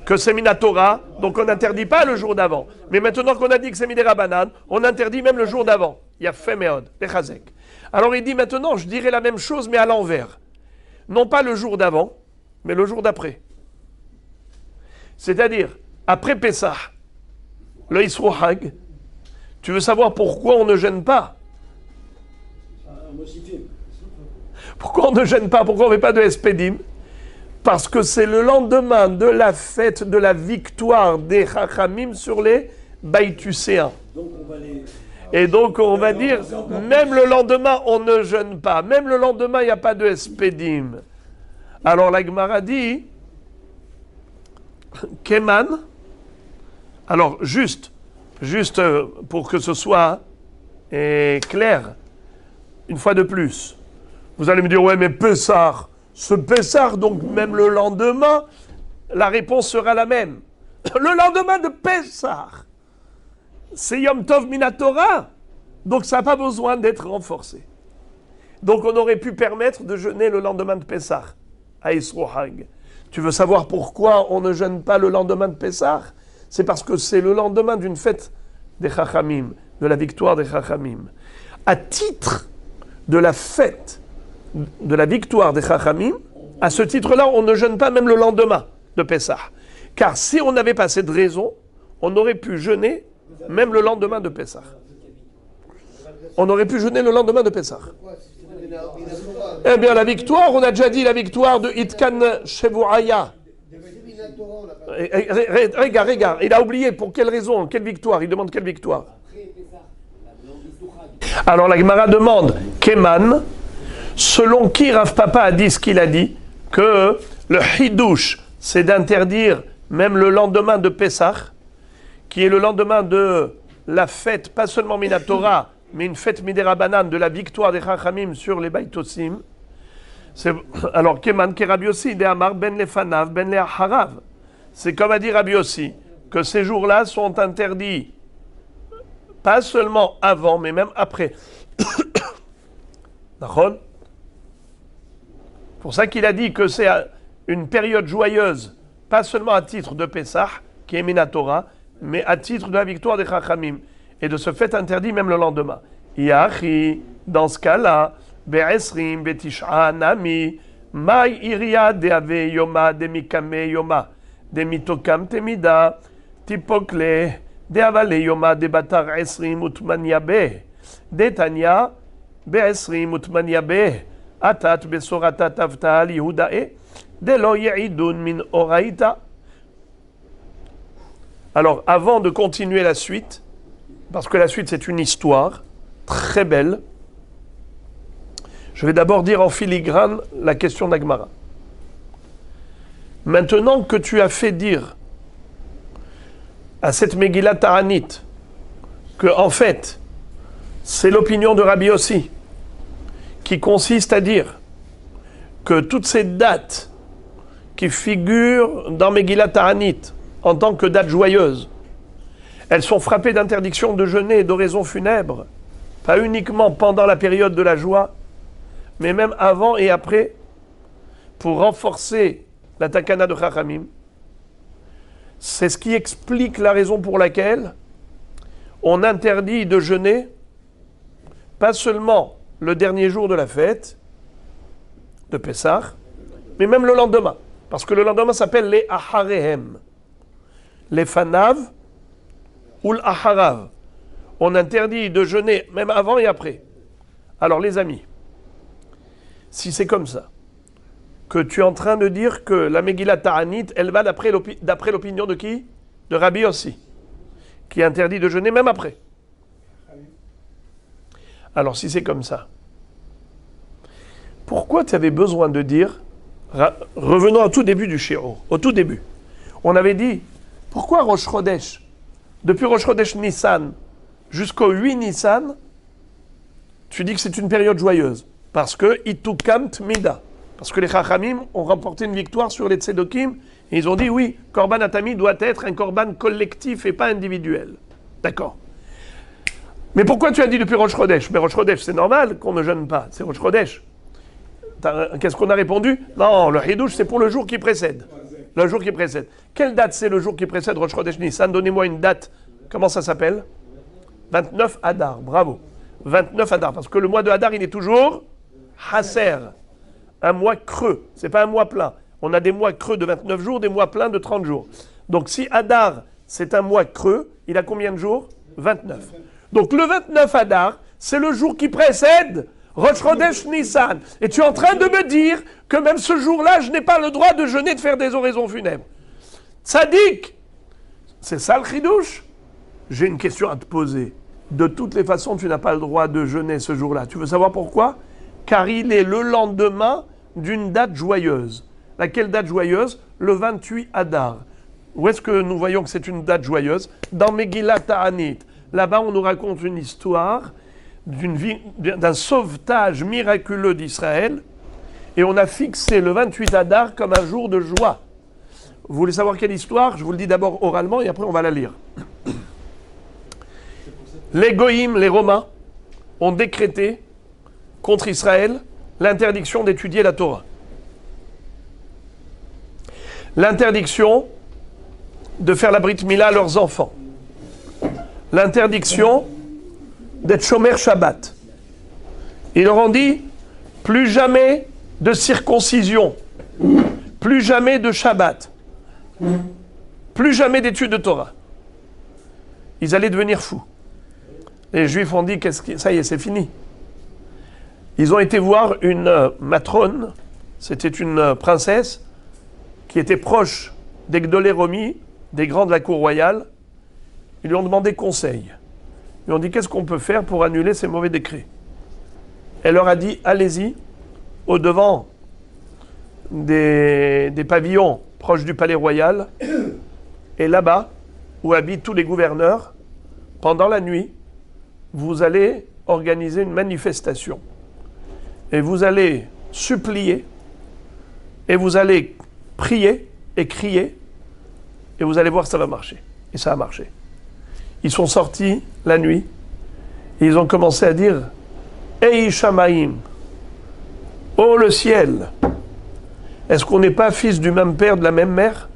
Que c'est Minatora, donc on n'interdit pas le jour d'avant. Mais maintenant qu'on a dit que c'est Midera Banan, on interdit même le jour d'avant. Il y a Femeod, les Chazek. Alors il dit maintenant, je dirai la même chose, mais à l'envers. Non pas le jour d'avant, mais le jour d'après. C'est-à-dire, après Pessah, le Yisro Hag, tu veux savoir pourquoi on ne gêne pas? Pourquoi on ne gêne pas? Pourquoi on ne fait pas de Espedim? Parce que c'est le lendemain de la fête de la victoire des Chachamim sur les Baïtuséens. Et donc on va dire, même le lendemain, on ne jeûne pas. Même le lendemain, il n'y a pas de Espedim. Alors la Gemara dit, Keman, alors juste pour que ce soit clair, une fois de plus, vous allez me dire, ouais mais Pessah, ce Pessah, donc même le lendemain, la réponse sera la même. Le lendemain de Pessah, c'est Yom Tov Minatora, donc ça n'a pas besoin d'être renforcé. Donc on aurait pu permettre de jeûner le lendemain de Pessah, à Yisro Hag. Tu veux savoir pourquoi on ne jeûne pas le lendemain de Pessah? C'est parce que c'est le lendemain d'une fête des Chachamim, de la victoire des Chachamim. À titre de la fête de la victoire des Chachamim, à ce titre-là, on ne jeûne pas même le lendemain de Pessah. Car si on n'avait pas cette raison, on aurait pu jeûner même le lendemain de Pessah. On aurait pu jeûner le lendemain de Pessah. Eh bien, la victoire, on a déjà dit la victoire de Itkan Shevuaya. Regarde, il a oublié pour quelle raison, quelle victoire, il demande quelle victoire. Alors la Gemara demande, Keman, selon qui Rav Papa a dit ce qu'il a dit, que le Hidouche, c'est d'interdire même le lendemain de Pessah, qui est le lendemain de la fête, pas seulement Minatora, mais une fête Miderabanan de la victoire des Chachamim sur les Baïtosim. Alors, Keman, ke Rabbi Yossi, de Amar, ben lefanav, ben le'acharav. C'est comme a dit Rabbi Yossi, que ces jours-là sont interdits, pas seulement avant, mais même après. D'accord? Pour ça qu'il a dit que c'est une période joyeuse, pas seulement à titre de Pessah, qui est Minatora, mais à titre de la victoire des Chachamim. Et de ce fait interdit même le lendemain. Yachi, dans ce cas-là, Be'esrim, Be'tish'a, Nami, Mai iria de'ave yoma, de'mikame yoma, de'mitokam temida, tipokle, de'avale yoma, de'batar esrim utmanya be, de'tanya, Be'esrim utmanya be, atat besorata tavta lihudae, de'lo ye'idun min oraita. Alors, avant de continuer la suite, parce que la suite c'est une histoire très belle, je vais d'abord dire en filigrane la question d'Agmara. Maintenant que tu as fait dire à cette Megillah Ta'anit que en fait c'est l'opinion de Rabbi Yossi qui consiste à dire que toutes ces dates qui figurent dans Megillah Ta'anit en tant que dates joyeuses, elles sont frappées d'interdiction de jeûner et d'oraison funèbre, pas uniquement pendant la période de la joie, mais même avant et après, pour renforcer la takana de Chachamim. C'est ce qui explique la raison pour laquelle on interdit de jeûner, pas seulement le dernier jour de la fête, de Pessah, mais même le lendemain. Parce que le lendemain s'appelle les Aharehem. Les Fanav ou l'Aharav. On interdit de jeûner même avant et après. Alors les amis, si c'est comme ça, que tu es en train de dire que la Megillah Ta'anit, elle va d'après l'opinion de qui? De Rabbi Yossi, qui interdit de jeûner même après. Alors si c'est comme ça, pourquoi tu avais besoin de dire, revenons au tout début du Shiur, au tout début, on avait dit, pourquoi Rosh Chodesh, depuis Rosh Chodesh Nissan jusqu'au 8 Nissan, tu dis que c'est une période joyeuse? Parce que Itukam Tmida. Parce que les Chachamim ont remporté une victoire sur les Tzedokim et ils ont dit oui, Korban Atami doit être un Korban collectif et pas individuel. D'accord. Mais pourquoi tu as dit depuis Rosh Chodesh? Mais Rosh Chodesh, c'est normal qu'on ne jeûne pas. C'est Rosh Chodesh. Qu'est-ce qu'on a répondu? Non, le Hidouche, c'est pour le jour qui précède. Le jour qui précède. Quelle date c'est le jour qui précède Rosh Chodesh Nissan? Donnez-moi une date. Comment ça s'appelle? 29 Adar. Bravo. 29 Adar. Parce que le mois de Adar, il est toujours Hasser, un mois creux. Ce n'est pas un mois plein. On a des mois creux de 29 jours, des mois pleins de 30 jours. Donc si Adar, c'est un mois creux, il a combien de jours? 29. Donc le 29 Adar, c'est le jour qui précède Rosh Chodesh Nissan. Et tu es en train de me dire que même ce jour-là, je n'ai pas le droit de jeûner, de faire des oraisons funèbres. Tzadik, c'est ça le chidouche? J'ai une question à te poser. De toutes les façons, tu n'as pas le droit de jeûner ce jour-là. Tu veux savoir pourquoi? Car il est le lendemain d'une date joyeuse. Laquelle date joyeuse? Le 28 Adar. Où est-ce que nous voyons que c'est une date joyeuse? Dans Megillat Ta'anit. Là-bas, on nous raconte une histoire d'un sauvetage miraculeux d'Israël. Et on a fixé le 28 Adar comme un jour de joie. Vous voulez savoir quelle histoire? Je vous le dis d'abord oralement et après on va la lire. Les Goïms, les Romains, ont décrété contre Israël l'interdiction d'étudier la Torah. L'interdiction de faire la Brit Mila à leurs enfants. L'interdiction d'être Shomer Shabbat. Ils leur ont dit, plus jamais de circoncision, plus jamais de Shabbat, plus jamais d'études de Torah. Ils allaient devenir fous. Les Juifs ont dit, ça y est, c'est fini. Ils ont été voir une matrone, c'était une princesse, qui était proche des Gdolé Romi, des grands de la cour royale. Ils lui ont demandé conseil. Ils lui ont dit, qu'est-ce qu'on peut faire pour annuler ces mauvais décrets? Elle leur a dit, allez-y, au-devant des pavillons proches du palais royal, et là-bas, où habitent tous les gouverneurs, pendant la nuit, vous allez organiser une manifestation. Et vous allez supplier, et vous allez prier et crier, et vous allez voir, ça va marcher. Et ça a marché. Ils sont sortis la nuit, et ils ont commencé à dire « Ei Shamaim, oh le ciel, est-ce qu'on n'est pas fils du même père, de la même mère?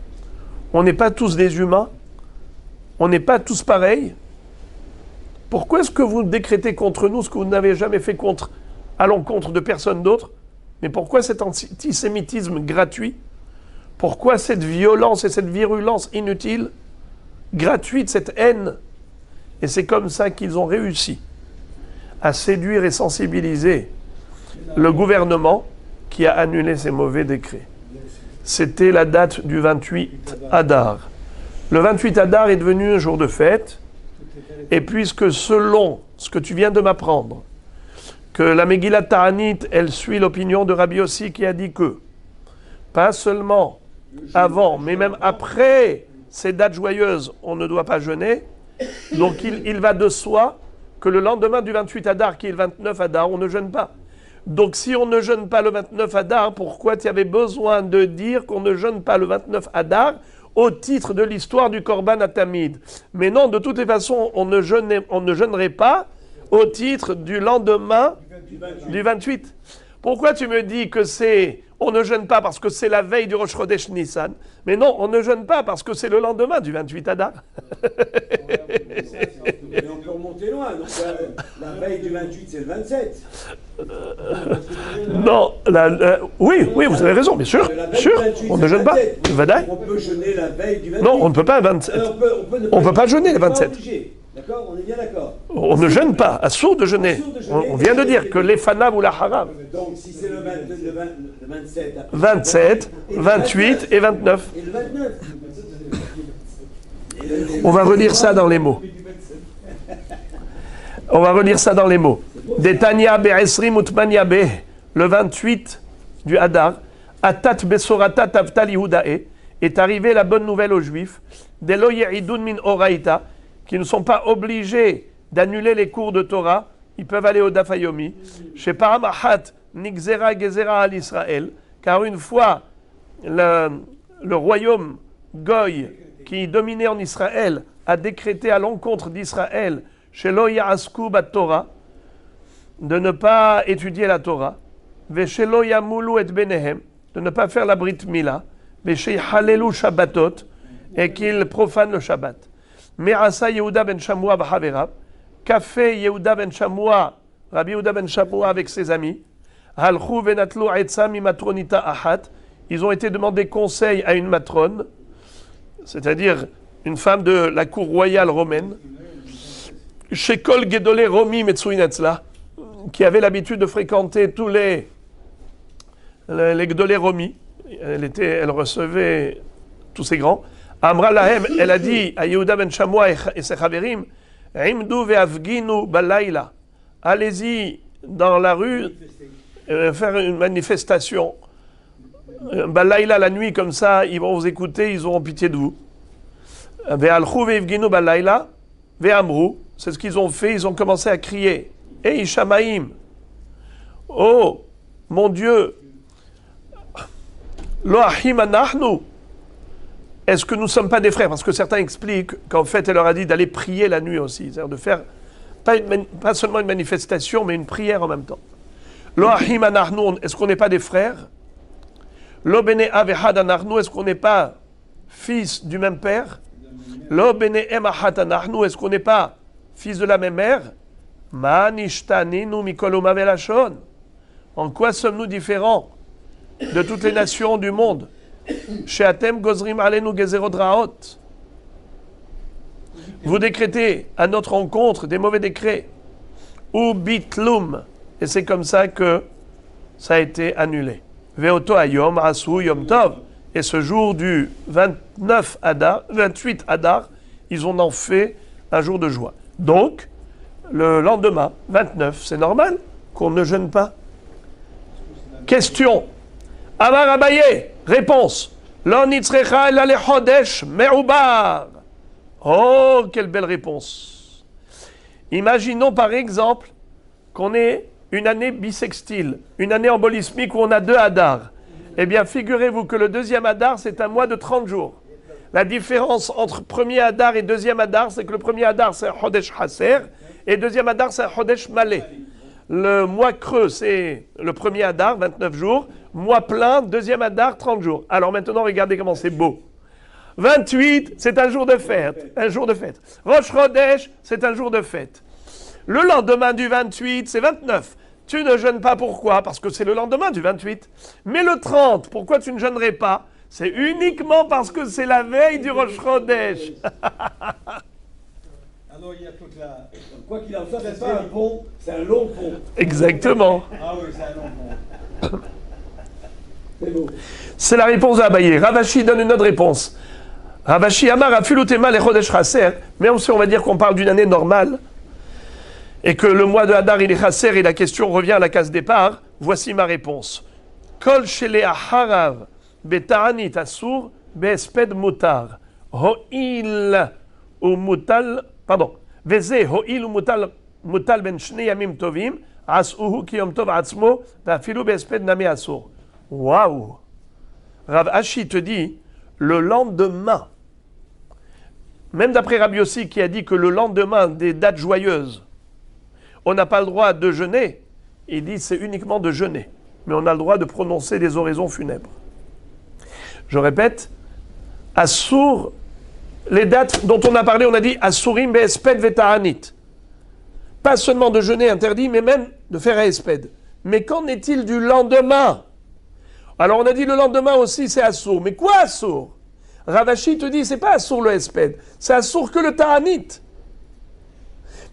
On n'est pas tous des humains? On n'est pas tous pareils? Pourquoi est-ce que vous décrétez contre nous ce que vous n'avez jamais fait à l'encontre de personne d'autre? Mais pourquoi cet antisémitisme gratuit? Pourquoi cette violence et cette virulence inutile, gratuite, cette haine? Et c'est comme ça qu'ils ont réussi à séduire et sensibiliser le gouvernement qui a annulé ces mauvais décrets. C'était la date du 28 Adar. Le 28 Adar est devenu un jour de fête. Et puisque selon ce que tu viens de m'apprendre, que la Megillat Ta'anit, elle suit l'opinion de Rabbi Yossi qui a dit que, pas seulement avant, mais même après ces dates joyeuses, on ne doit pas jeûner. Donc il va de soi que le lendemain du 28 Adar, qui est le 29 Adar, on ne jeûne pas. Donc si on ne jeûne pas le 29 Adar, pourquoi tu avais besoin de dire qu'on ne jeûne pas le 29 Adar au titre de l'histoire du Korban Atamid? Mais non, de toutes les façons, on ne jeûnerait pas au titre du lendemain du 28. Pourquoi tu me dis que on ne jeûne pas parce que c'est la veille du Rosh Chodesh Nissan? Mais non, on ne jeûne pas parce que c'est le lendemain du 28 Adar. Mais on peut remonter loin. Donc la veille du 28, c'est le 27. Non, oui, vous avez raison, bien sûr. Sûr, on ne jeûne pas. On peut jeûner la veille du 28. Non, on ne peut pas le 27. On ne peut pas jeûner le 27. D'accord, on est bien d'accord. On ne jeûne pas, assourd de jeûner. On vient de dire que les fanav ou la haram. Donc si c'est le 27, 27, 28 et 29. Et le 29. On va relire ça dans les mots. On va relire ça dans les mots. Detania be'esrim utmania be, le 28 du Hadar, atat besorata tavtal Yehudae, est arrivée la bonne nouvelle aux Juifs, delo ye'idun min oraita, qui ne sont pas obligés d'annuler les cours de Torah, ils peuvent aller au Daf Yomi, chez Paramahat nigzera gezera al Israël, car une fois le royaume Goy qui dominait en Israël a décrété à l'encontre d'Israël chez Lo Ya'asku bat Torah, de ne pas étudier la Torah, Veshelo Yamulu et Benehem, de ne pas faire la Brit Mila, Veshe Halelu Shabbatot, et qu'il profane le Shabbat. Me'asa Yehuda ben Shamua b'Haverab, qu'a fait Yehuda ben Shamua Rabbi Yehuda ben Shammua avec ses amis, Halchu venatlu etza mimatronita ahat, ils ont été demander conseil à une matrone, c'est-à-dire une femme de la cour royale romaine, Shekol Gedolé Romi Metsuinetzla, qui avait l'habitude de fréquenter tous les Gedolé Romi. Elle recevait tous ces grands. Amra Lahem, elle a dit à Yehuda ben Shammua et ses chaverim, Imdu ve'avginu balayla, allez-y dans la rue faire une manifestation. Balayla la nuit comme ça, ils vont vous écouter, ils auront pitié de vous. Ve'alchu ve'avginu balayla ve'amru, c'est ce qu'ils ont fait, ils ont commencé à crier. Et Ishamaim, oh mon Dieu, Lo achim anachnu, est-ce que nous ne sommes pas des frères? Parce que certains expliquent qu'en fait, elle leur a dit d'aller prier la nuit aussi, c'est-à-dire de faire pas seulement une manifestation, mais une prière en même temps. Lo achim anachnu, est-ce qu'on n'est pas des frères? Lo bene av echad anachnu, est-ce qu'on n'est pas fils du même père? Lo bene em achat anachnu, est-ce qu'on n'est pas fils de la même mère? Ma nishtaninu mikol umav velashon. En quoi sommes-nous différents de toutes les nations du monde? Sheatem gozrim alenu gezerot raot. Vous décrétez à notre rencontre des mauvais décrets. Ou bitlum. Et c'est comme ça que ça a été annulé. Veoto ayom asu yom tov. Et ce jour du 28 Adar, ils ont en fait un jour de joie. Donc, le lendemain, 29, c'est normal qu'on ne jeûne pas. Question. Amar Abaye, réponse. Lo nitzrecha ela lechodesh me'ubar. Oh, quelle belle réponse. Imaginons par exemple qu'on ait une année bissextile, une année embolismique où on a 2 Adar. Eh bien, figurez-vous que le deuxième Adar, c'est un mois de 30 jours. La différence entre premier Adar et deuxième Adar, c'est que le premier Adar, c'est un Chodesh Haser, et le deuxième Adar, c'est un Chodesh Malé. Le mois creux, c'est le premier Adar, 29 jours. Mois plein, deuxième Adar, 30 jours. Alors maintenant, regardez comment c'est beau. 28, c'est un jour de fête. Un jour de fête. Rosh Chodesh, c'est un jour de fête. Le lendemain du 28, c'est 29. Tu ne jeûnes pas, pourquoi? Parce que c'est le lendemain du 28. Mais le 30, pourquoi tu ne jeûnerais pas? C'est uniquement parce que c'est la veille du Rosh Chodesh. Alors il y a toute la... Quoi qu'il en soit, c'est pas un pont, c'est un long pont. Exactement. Ah oui, c'est un long pont. C'est beau. C'est la réponse d'Abaye. Ravashi donne une autre réponse. Ravashi Amar Afilutema le Chodesh Chaser. Même si on va dire qu'on parle d'une année normale, et que le mois de Hadar il est Chaser et la question revient à la case départ, voici ma réponse. Kol shele aharav beta'anit asur be'esped mutar. Ho'il ou mutal... Pardon. Veze ho'il ou mutal ben shnei yamim tovim as'uhu ki yom tov atzmo ve'afilu be'esped nami asur. Waouh! Rav Ashi te dit, le lendemain, même d'après Rabbi Yossi qui a dit que le lendemain des dates joyeuses, on n'a pas le droit de jeûner, il dit c'est uniquement de jeûner, mais on a le droit de prononcer des oraisons funèbres. Je répète, Assour, les dates dont on a parlé, on a dit Assourim be'esped veta'anit. Pas seulement de jeûner interdit, mais même de faire un esped. Mais qu'en est-il du lendemain? Alors on a dit le lendemain aussi c'est Assour. Mais quoi Assour? Ravashi te dit c'est pas Assour le esped, c'est Assour que le ta'anit.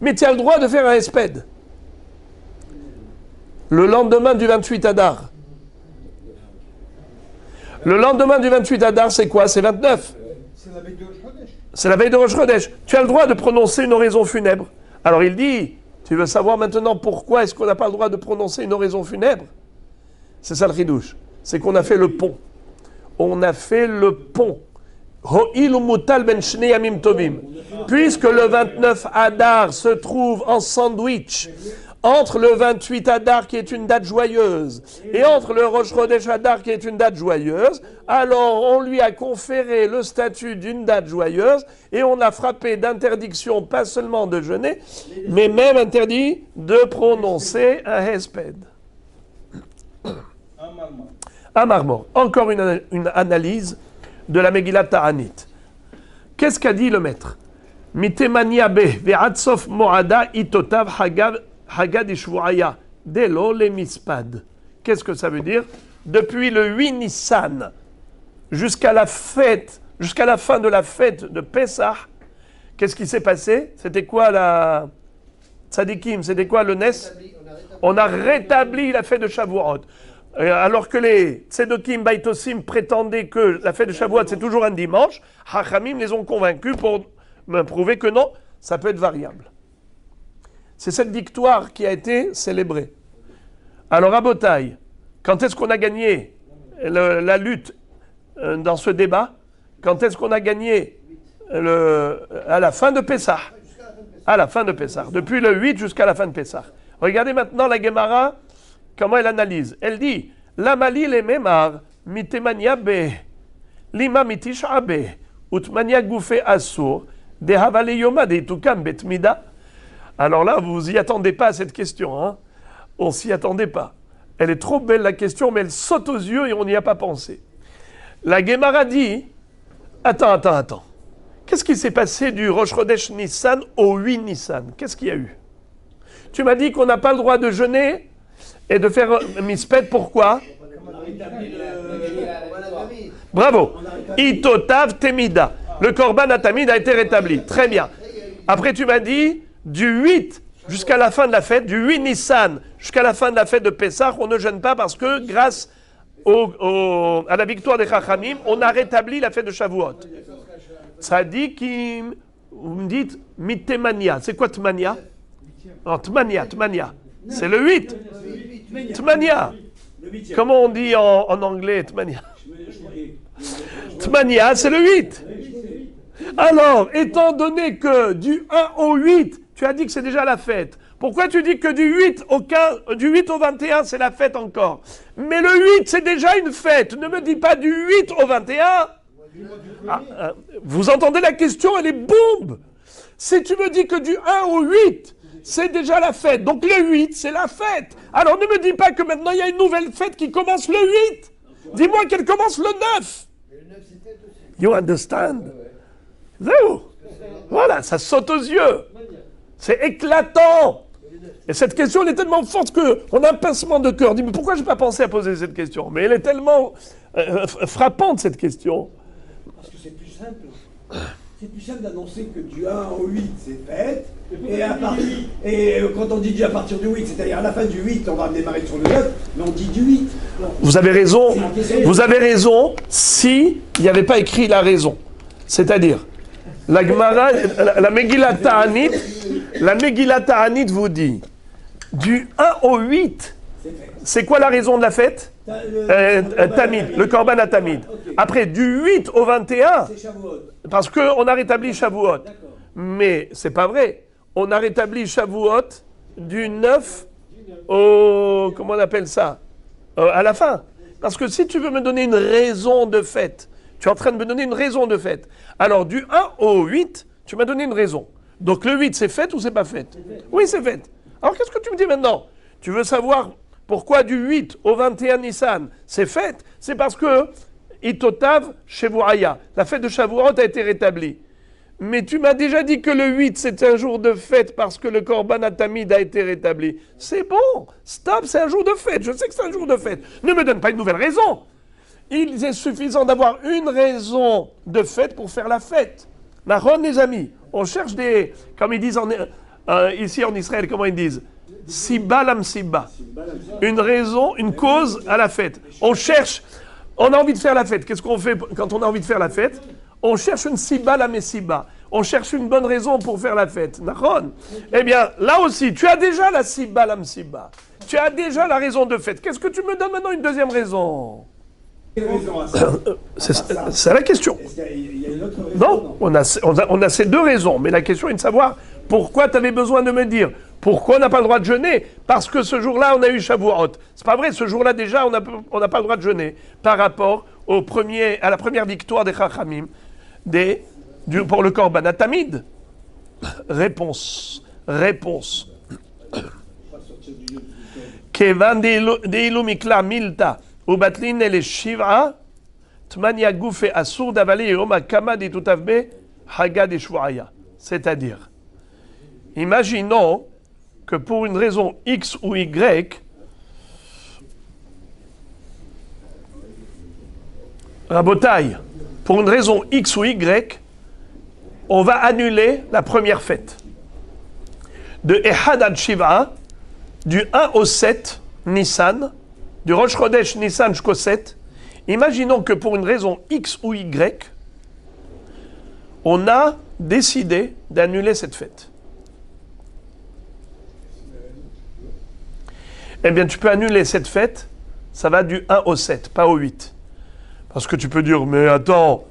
Mais tu as le droit de faire un esped. Le lendemain du 28 Adar. Le lendemain du 28 Adar, c'est quoi? C'est 29. C'est la veille de Rosh Chodesh. C'est la veille de Rosh Chodesh. Tu as le droit de prononcer une oraison funèbre. Alors il dit, tu veux savoir maintenant pourquoi est-ce qu'on n'a pas le droit de prononcer une oraison funèbre? C'est ça le ridouche. C'est qu'on a fait le pont. On a fait le pont. Ho'il mutal ben shnei yamim tovim. Puisque le 29 Adar se trouve en sandwich entre le 28 Adar qui est une date joyeuse et entre le Rosh Chodesh Adar qui est une date joyeuse, alors on lui a conféré le statut d'une date joyeuse et on a frappé d'interdiction pas seulement de jeûner, mais même interdit de prononcer un hesped. Un marmor. Encore une analyse de la Megillat Ta'anit. Qu'est-ce qu'a dit le maître? Mitemania be ve'atsof mo'ada itotav hagav Hagad et Shvuaya, Delo le Mispad. Qu'est-ce que ça veut dire? Depuis le 8 Nissan jusqu'à la fête, jusqu'à la fin de la fête de Pessah, qu'est-ce qui s'est passé? C'était quoi la Tzadikim? C'était quoi le Nes? On a rétabli la fête de Shavuot. Alors que les Tzedokim Baitosim prétendaient que la fête de Shavuot c'est toujours un dimanche, Hachamim les ont convaincus pour me prouver que non, ça peut être variable. C'est cette victoire qui a été célébrée. Alors à Botaï, quand est-ce qu'on a gagné la lutte dans ce débat? Quand est-ce qu'on a gagné à la fin de Pessah? À la fin de Pessah. Depuis le 8 jusqu'à la fin de Pessah. Regardez maintenant la Gemara, comment elle analyse. Elle dit, Lamali le memar, mitemania be, lima mitisha be, utmania goufe asur, de havale yoma de itukam betmida. Alors là, vous y attendez pas à cette question, hein? On s'y attendait pas. Elle est trop belle la question, mais elle saute aux yeux et on n'y a pas pensé. La Gemara dit, attends. Qu'est-ce qui s'est passé du Rosh Chodesh Nissan au 8 Nissan? Qu'est-ce qu'il y a eu? Tu m'as dit qu'on n'a pas le droit de jeûner et de faire mispet, pourquoi? Bravo. Itotav temida. Le korban atamid a été rétabli. Très bien. Après, tu m'as dit, du 8 jusqu'à la fin de la fête, du 8 Nissan jusqu'à la fin de la fête de Pessah, on ne jeûne pas parce que grâce à la victoire des Chachamim, on a rétabli la fête de Shavuot. Tzadikim, vous me dites, mitemania. C'est quoi tmania? Non, tmania. C'est le 8. Tmania. Comment on dit en anglais tmania? Tmania, c'est le 8. Alors, étant donné que du 1 au 8, tu as dit que c'est déjà la fête. Pourquoi tu dis que du 8 au 21, c'est la fête encore? Mais le 8, c'est déjà une fête. Ne me dis pas du 8 au 21. Vous entendez la question, elle est bombe. Si tu me dis que du 1 au 8, c'est déjà la fête. Donc le 8, c'est la fête. Alors ne me dis pas que maintenant il y a une nouvelle fête qui commence le 8. Dis-moi qu'elle commence le 9. You understand? Voilà, ça saute aux yeux. C'est éclatant. Et cette question, elle est tellement forte qu'on a un pincement de cœur. Dis, mais pourquoi je n'ai pas pensé à poser cette question? Mais elle est tellement frappante, cette question. Parce que c'est plus simple. C'est plus simple d'annoncer que du 1 au 8, c'est fête. Et quand on dit du à partir du 8, c'est-à-dire à la fin du 8, on va démarrer sur le 9, mais on dit du 8. Vous avez raison si il n'y avait pas écrit la raison. C'est-à-dire, la Gemara, la Megillat Ta'anit vous dit, du 1 au 8, c'est quoi la raison de la fête? Tamid, le korban à Tamid. Okay. Après, du 8 au 21, parce qu'on a rétabli Shavuot. Mais c'est pas vrai. On a rétabli Shavuot du 9 au... Comment on appelle ça? À la fin. Parce que si tu veux me donner une raison de fête, tu es en train de me donner une raison de fête. Alors, du 1 au 8, tu m'as donné une raison. Donc, le 8, c'est fête ou c'est pas fête? Oui, c'est fête. Alors, qu'est-ce que tu me dis maintenant? Tu veux savoir pourquoi du 8 au 21 Nissan, c'est fête? C'est parce que Itotav Shevuaya, la fête de Shavuot a été rétablie. Mais tu m'as déjà dit que le 8, c'est un jour de fête parce que le Korban Atamid a été rétabli. C'est bon, stop, c'est un jour de fête. Je sais que c'est un jour de fête. Ne me donne pas une nouvelle raison. Il est suffisant d'avoir une raison de fête pour faire la fête. Nahon, les amis, on cherche des... Comme ils disent ici en Israël, comment ils disent? Siba lam siba. Une raison, une cause à la fête. On cherche, on a envie de faire la fête. Qu'est-ce qu'on fait quand on a envie de faire la fête? On cherche une siba lam siba. On cherche une bonne raison pour faire la fête. Nahon. Eh bien, là aussi, tu as déjà la siba lam siba. Tu as déjà la raison de fête. Qu'est-ce que tu me donnes maintenant une deuxième raison? C'est la question. Il y a une autre raison? Non, on a ces deux raisons. Mais la question est de savoir pourquoi tu avais besoin de me dire. Pourquoi on n'a pas le droit de jeûner? Parce que ce jour-là, on a eu Shavuot. C'est pas vrai, ce jour-là déjà, on n'a pas le droit de jeûner par rapport à la première victoire des Chachamim pour le Korban Atamid. Réponse. Kevan deilu mikla milta ubatlin ele shiv'a tmania goufe asur davali yom hakama de tutavbe hagad et shvuaya. C'est-à-dire, imaginons que pour une raison X ou Y, Rabotaï, pour une raison X ou Y, on va annuler la première fête. De Ehad ad Shiva, du 1 au 7 Nissan, du Rosh Chodesh Nissan jusqu'au 7, imaginons que pour une raison X ou Y, on a décidé d'annuler cette fête. Eh bien, tu peux annuler cette fête, ça va du 1 au 7, pas au 8. Parce que tu peux dire, mais attends,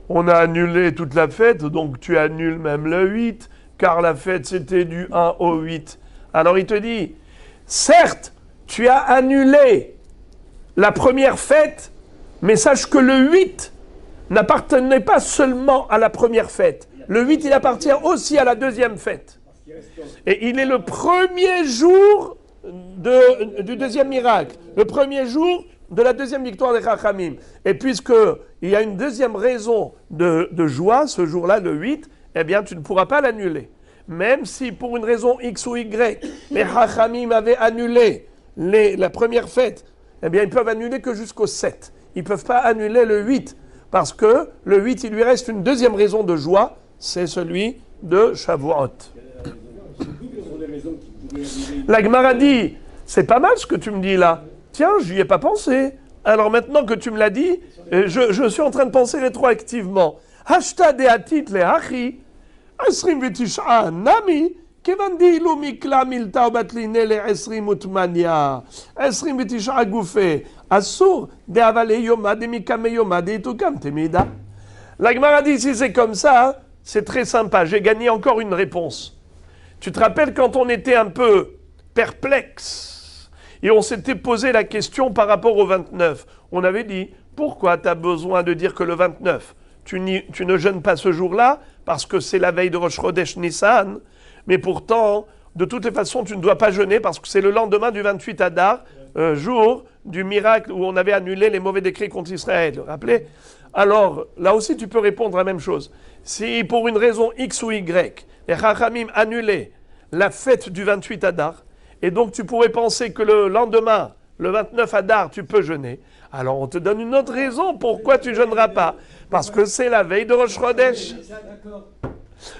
on a annulé toute la fête, donc tu annules même le 8, car la fête c'était du 1 au 8. Alors il te dit, certes, tu as annulé la première fête, mais sache que le 8 n'appartenait pas seulement à la première fête. Le 8, il appartient aussi à la deuxième fête. Et il est le premier jour du deuxième miracle, le premier jour de la deuxième victoire des Chachamim. Et puisqu'il y a une deuxième raison de joie, ce jour-là, le 8, eh bien, tu ne pourras pas l'annuler. Même si pour une raison X ou Y, les Chachamim avaient annulé la première fête, eh bien, ils peuvent annuler que jusqu'au 7. Ils ne peuvent pas annuler le 8, parce que le 8, il lui reste une deuxième raison de joie, c'est celui de Shavuot. La Gemara dit, c'est pas mal ce que tu me dis là. Tiens, je n'y ai pas pensé. Alors maintenant que tu me l'as dit, je suis en train de penser rétroactivement. Hashta de atit le hachi, esrim v'tisha nami, kevan di'ilu mikla milta batline le esrim utmania, esrim v'tisha goufe, asur de avale yoma de mikame yoma de itukam temida. La Gemara dit, si c'est comme ça, c'est très sympa. J'ai gagné encore une réponse. Tu te rappelles quand on était un peu perplexe et on s'était posé la question par rapport au 29. On avait dit, pourquoi tu as besoin de dire que le 29, tu ne jeûnes pas ce jour-là parce que c'est la veille de Rosh Chodesh Nissan, mais pourtant, de toutes les façons, tu ne dois pas jeûner parce que c'est le lendemain du 28 Adar, jour du miracle où on avait annulé les mauvais décrets contre Israël. Vous vous rappelez ? Alors, là aussi, tu peux répondre à la même chose. Si pour une raison X ou Y, les Chachamim annulaient la fête du 28 Adar, et donc tu pourrais penser que le lendemain, le 29 Adar, tu peux jeûner, alors on te donne une autre raison pourquoi tu ne jeûneras pas. Parce que c'est la veille de Rosh Chodesh.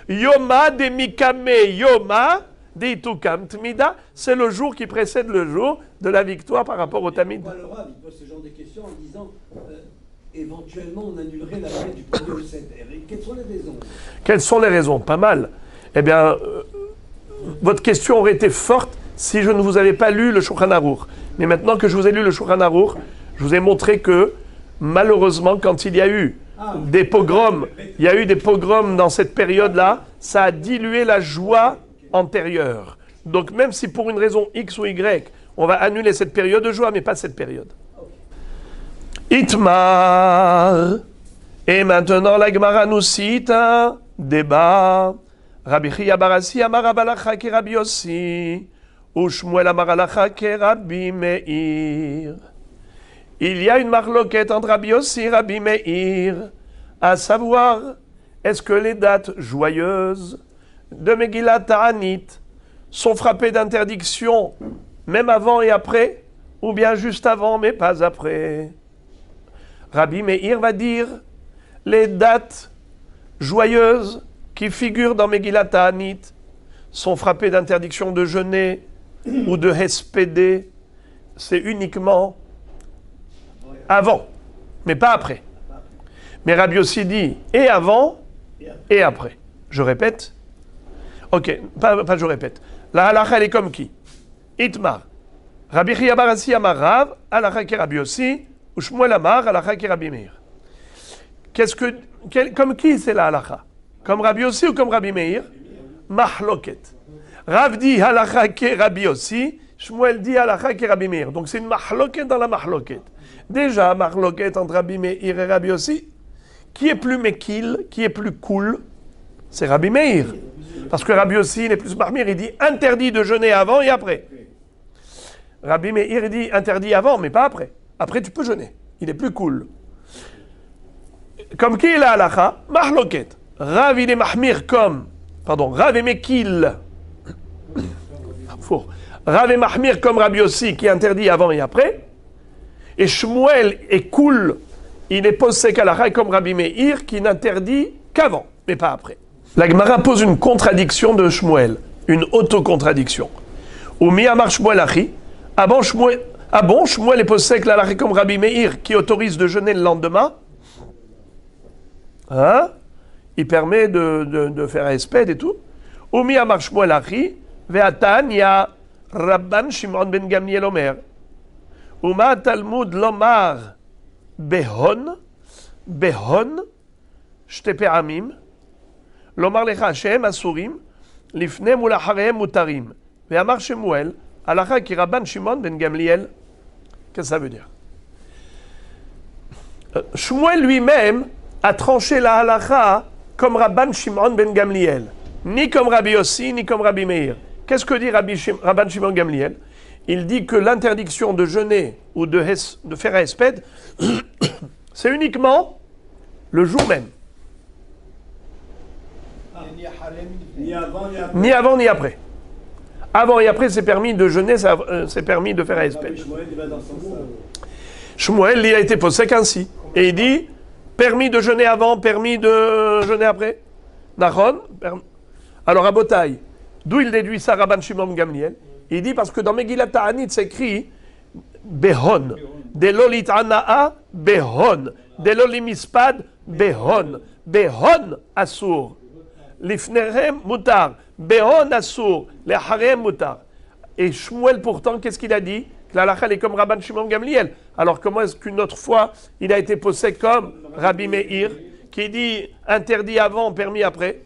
Yoma de Mikame Yoma de Itukam Tmida, c'est le jour qui précède le jour de la victoire par rapport au Tamid. Pourquoi le Rav, il pose ce genre de questions en disant éventuellement on annulerait la fête du 1er au 7. Quelles sont les raisons ? Quelles sont les raisons ? Pas mal. Eh bien, votre question aurait été forte si je ne vous avais pas lu le Shulchan Aruch. Mais maintenant que je vous ai lu le Shulchan Aruch, je vous ai montré que, malheureusement, quand il y a eu des pogroms, dans cette période-là, ça a dilué la joie antérieure. Donc même si pour une raison X ou Y, on va annuler cette période de joie, mais pas cette période. Itmar. Et maintenant, la Gemara nous cite un débat. Rabbi Chia bar Asi amar Rav Halacha ke Rabbi Yossi, ou Shmuel amar Halacha ke Rabbi Meir. Il y a une marloquette entre Rabbi Yossi et Rabbi Meir, à savoir, est-ce que les dates joyeuses de Megillat Ta'anit sont frappées d'interdiction, même avant et après, ou bien juste avant, mais pas après. Rabbi Meir va dire, les dates joyeuses qui figurent dans Megillat Ta'anit sont frappées d'interdiction de jeûner ou de hespéder, c'est uniquement avant, mais pas après. Mais Rabbi Yossi dit et avant et après. Je répète. Ok, pas je répète. La halakha, elle est comme qui? Itmar. Rabbi Chia bar Asi amar Rav, halakha ke Rabbi Yossi, ou Shmuel amar, halakha ke Rabbi Meir. Comme qui c'est la halakha? Comme Rabbi Yossi ou comme Rabbi Meir? Mahloket. Rav dit halakha ke Rabbi Yossi, Shmuel dit halakha ke Rabbi Meir. Donc c'est une mahloket dans la mahloket. Déjà, mahloket entre Rabbi Meir et Rabbi Yossi, qui est plus mekil, qui est plus cool? C'est Rabbi Meir. Parce que Rabbi Yossi, il est plus marmire, il dit interdit de jeûner avant et après. Rabbi Meir, il dit interdit avant, mais pas après. Après, tu peux jeûner. Il est plus cool. Comme qui est la halakha? Mahloket. Rav, il est mahmir comme. Rav est mekil. Four. Rav et Mahmir comme Rabbi Yossi qui interdit avant et après. Et Shmuel est cool, il est posek halakha comme Rabbi Meir qui n'interdit qu'avant, mais pas après. La Gemara pose une contradiction de Shmuel, une autocontradiction. Ou mi amar Shmuel achi, bon, Shmuel est posek l'halakha comme Rabbi Meir qui autorise de jeûner le lendemain. Hein? Il permet de faire un espède et tout. Ou mi amar Shmuel achi, ve'atan ya Rabban Shimon ben Gamliel Omer. Uma Talmud lomar behon, shte pe'amim, lomar lecha shehem asurim, lifnem ulacharehem mutarim. Ve'amar Shemuel, halacha ki Rabban Shimon ben Gamliel. Qu'est-ce que ça veut dire? Shmuel lui-même a tranché la halacha comme Rabban Shimon ben Gamliel, ni comme Rabbi Yossi, ni comme Rabbi Meir. Qu'est-ce que dit Rabban Shimon Gamliel? Il dit que l'interdiction de jeûner ou de faire un espède, c'est uniquement le jour même. Ni avant, ni après. Ni avant, ni après. Avant et après, c'est permis de jeûner, c'est permis de faire un espède. Shmuel, il a été posé ainsi. Et il dit, permis de jeûner avant, permis de jeûner après. Nachon. Alors, à Botaï, d'où il déduit ça, Rabban Shimon Gamliel? Il dit parce que dans Megillat Ta'anit, c'est écrit Behon. Delolit Anaa, Behon. Deloli Mispad, Behon. Behon Asur. Lifnerem Mutar. Behon Asur. Leharem Mutar. Et Shmuel, pourtant, qu'est-ce qu'il a dit? Que la halakha est comme Rabban Shimon Gamliel. Alors, comment est-ce qu'une autre fois, il a été posé comme Rabbi Meir, qui dit interdit avant, permis après?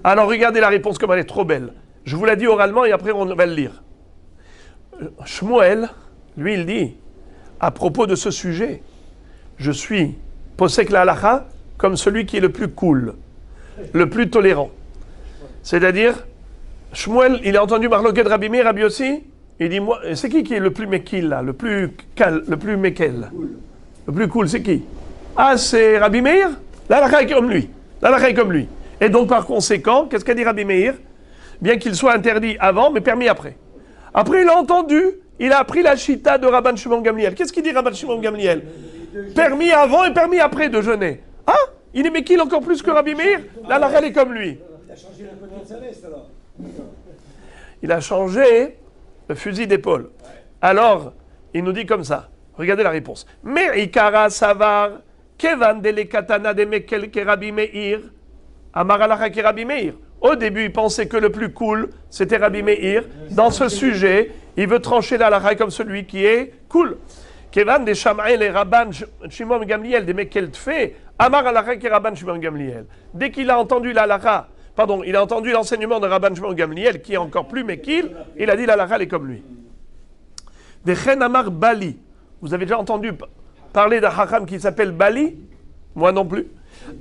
Alors regardez la réponse comme elle est trop belle. Je vous l'ai dit oralement et après on va le lire. Shmuel, lui, il dit, à propos de ce sujet, je suis posek la halakha comme celui qui est le plus cool, le plus tolérant. C'est-à-dire, Shmuel, il a entendu Marloquet de Rabbi Meir, Rabbi Yossi, il dit, moi, c'est qui est le plus mekil là, le plus mekel? Le plus cool, c'est qui? Ah, c'est Rabbi Meir? La halakha est comme lui. La halakha est comme lui. Et donc, par conséquent, qu'est-ce qu'a dit Rabbi Meir? Bien qu'il soit interdit avant, mais permis après. Après, il a entendu, il a appris la chita de Rabban Shimon Gamliel. Qu'est-ce qu'il dit Rabban Shimon Gamliel? Permis avant et permis après de jeûner. Ah, il est mekil encore plus que Rabbi Meir? La halakha est comme lui. Il a changé la couleur de sa veste alors. Il a changé le fusil d'épaule. Alors, il nous dit comme ça. Regardez la réponse. Me'ikara savar kevan dele katana de mekel ke Rabbi Meir. Amar halakha ki Rabbi Meir. Au début, il pensait que le plus cool, c'était Rabbi Meir. Dans ce sujet, il veut trancher la halakha comme celui qui est cool. Kevan de Shamay le Rabban Shimon Gamliel de mekel tfe. Amar halakha ki Rabban Shimon Gamliel. Dès qu'il a entendu la halakha, il a entendu l'enseignement de Rabban Shimon Gamliel, qui est encore plus mekil, il a dit la halakha est comme lui. Vechen amar Bali. Vous avez déjà entendu parler d'un hacham qui s'appelle Bali? Moi non plus.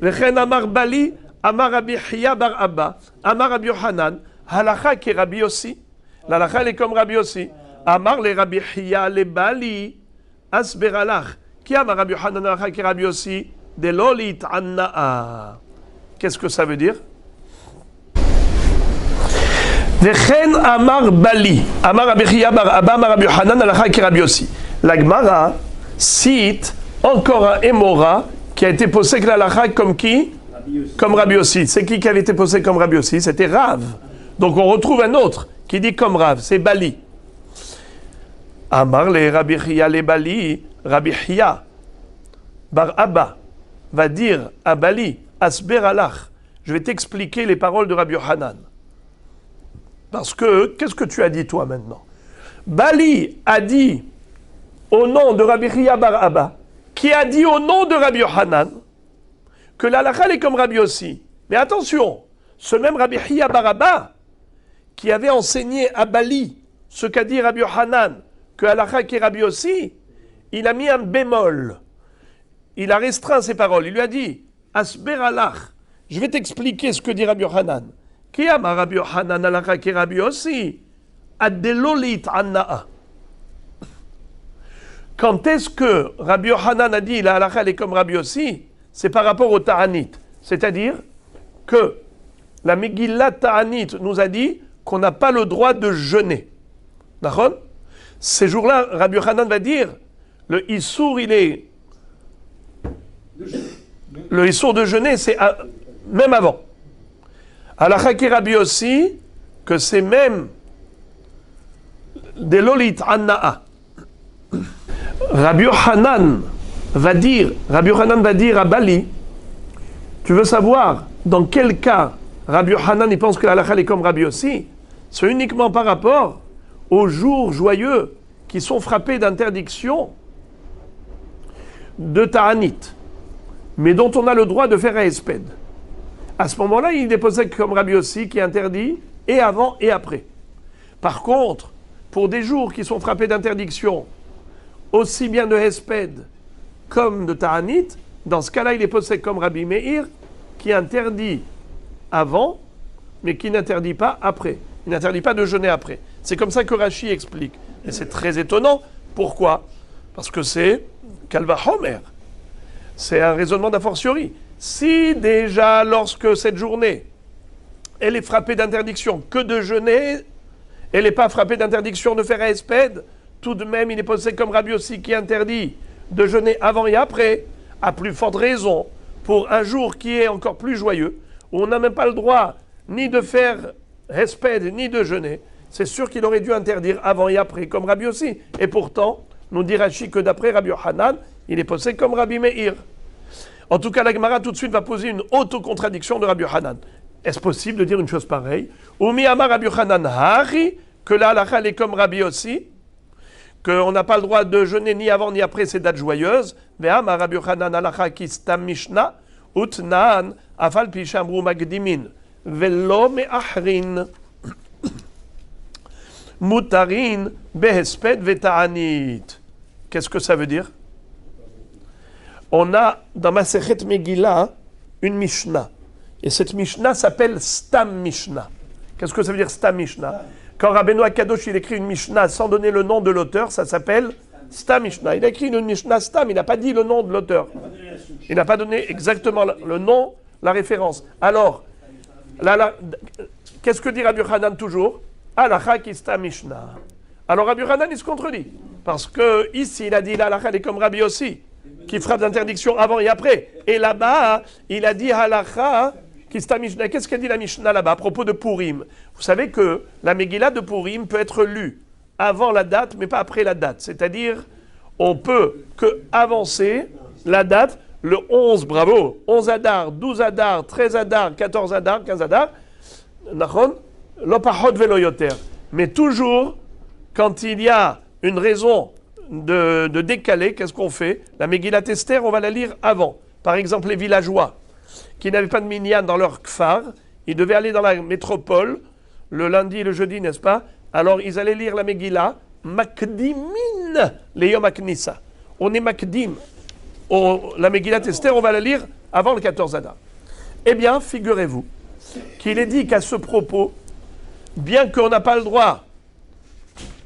Vechen amar Bali. Amar Rabbi Hiya bar Abba, Amar Rabbi Yohanan, halakha ki Rabbi Yossi. La halakha elle est comme Rabbi Yossi. Amar le Rabbi Hiya le Bali, asber alach. Qui amar Rabbi Yohanan halakha ki Rabbi Yossi, de lolit anna'a. Qu'est-ce que ça veut dire? Vechen amar Bali, Amar Rabbi Hiya bar Abba, Amar Rabbi Yohanan halakha ki Rabbi Yossi. La Gemara cite encore un Emora qui a été posé que la halakha comme qui? Comme Rabbi Yossi. C'est qui avait été posé comme Rabbi Yossi? C'était Rav. Donc on retrouve un autre qui dit comme Rav, c'est Bali. Amar le Rabbi Hiya le Bali, Rabbi Hiya bar Abba va dire à Bali, asber alach, je vais t'expliquer les paroles de Rabbi Yohanan. Parce que, qu'est-ce que tu as dit toi maintenant? Bali a dit au nom de Rabbi Hiya bar Abba, qui a dit au nom de Rabbi Yohanan, que la halakha est comme Rabbi Yossi. Mais attention, ce même Rabbi Hiya bar Abba, qui avait enseigné à Bali ce qu'a dit Rabbi Yohanan, que la halakha est Rabbi Yossi, il a mis un bémol. Il a restreint ses paroles. Il lui a dit, asber alach, je vais t'expliquer ce que dit Rabbi Yohanan. Qui a ma Rabbi Yohanan halakha est Rabbi Yossi? Adelolit anna'a. Quand est-ce que Rabbi Yohanan a dit la halakha est comme Rabbi Yossi? C'est par rapport au Ta'anit. C'est-à-dire que la Megillah Ta'anit nous a dit qu'on n'a pas le droit de jeûner. D'accord? Ces jours-là, Rabbi Yochanan va dire, le Issour, il est... Le Issour de jeûner, c'est même avant. Halakha ki Rabbi aussi, que c'est même des Lolit Anna'a. Rabbi Yochanan va dire à Bali, tu veux savoir dans quel cas Rabbi Yochanan il pense que la halakha est comme Rabbi aussi, c'est uniquement par rapport aux jours joyeux qui sont frappés d'interdiction de Ta'anit, mais dont on a le droit de faire un espède. À ce moment-là, il est posé comme Rabbi aussi qui interdit et avant et après. Par contre, pour des jours qui sont frappés d'interdiction, aussi bien de Hesped comme de Ta'anit, dans ce cas-là, il est posé comme Rabbi Meir, qui interdit avant, mais qui n'interdit pas après. Il n'interdit pas de jeûner après. C'est comme ça que Rashi explique. Et c'est très étonnant. Pourquoi? Parce que c'est Kalva Homer. C'est un raisonnement d'a fortiori. Si déjà, lorsque cette journée, elle est frappée d'interdiction que de jeûner, elle n'est pas frappée d'interdiction de faire un espède, tout de même, il est posé comme Rabbi aussi qui interdit de jeûner avant et après, à plus forte raison, pour un jour qui est encore plus joyeux, où on n'a même pas le droit ni de faire espède, ni de jeûner. C'est sûr qu'il aurait dû interdire avant et après, comme Rabbi aussi. Et pourtant, nous dit Rashi que d'après Rabbi Yochanan, il est posé comme Rabbi Meir. En tout cas, la Gemara tout de suite va poser une auto-contradiction de Rabbi Yochanan. Est-ce possible de dire une chose pareille? Umi Amar Rabbi Yochanan Hari, que la halakha est comme Rabbi aussi, qu'on n'a pas le droit de jeûner ni avant ni après ces dates joyeuses. Ve'amar Rabbi Yochanan halakha ki stam Mishnah, utnaan afal pi shamru magdimin, ve'lo me'achrin, mutarin behesped ve'ta'anit. Qu'est-ce que ça veut dire? On a dans Masechet Megillah une Mishnah. Et cette Mishnah s'appelle Stam Mishnah. Qu'est-ce que ça veut dire Stam Mishnah? Quand Rabbeinu Akadosh il écrit une Mishnah sans donner le nom de l'auteur, ça s'appelle Stam Mishnah. Il a écrit une Mishnah Stam, il n'a pas dit le nom de l'auteur. Il n'a pas donné exactement le nom, la référence. Alors, qu'est-ce que dit Rabbi Yochanan toujours? Halakha ki Stam Mishnah. Alors Rabbi Yochanan il se contredit. Parce que ici il a dit la halakha elle est comme Rabbi aussi, qui frappe d'interdiction avant et après. Et là-bas, il a dit halakha qui sta Mishnah. Qu'est-ce qu'a dit la Mishnah là-bas à propos de Purim? Vous savez que la Megillah de Purim peut être lue avant la date, mais pas après la date. C'est-à-dire, on peut que avancer la date, le 11, bravo, 11 Adar, 12 Adar, 13 Adar, 14 Adar, 15 Adar, Nachon, l'opahot velo yoter. Mais toujours, quand il y a une raison de décaler, qu'est-ce qu'on fait? La Megillat Esther, on va la lire avant. Par exemple, les villageois qui n'avaient pas de minyan dans leur kfar, ils devaient aller dans la métropole le lundi et le jeudi, n'est-ce pas? Alors ils allaient lire la Megillah, Makdimin, les Yom HaKnissa. On est Makdim. La Megillat Esther, on va la lire avant le 14 Adar. Eh bien, figurez-vous qu'il est dit qu'à ce propos, bien qu'on n'a pas le droit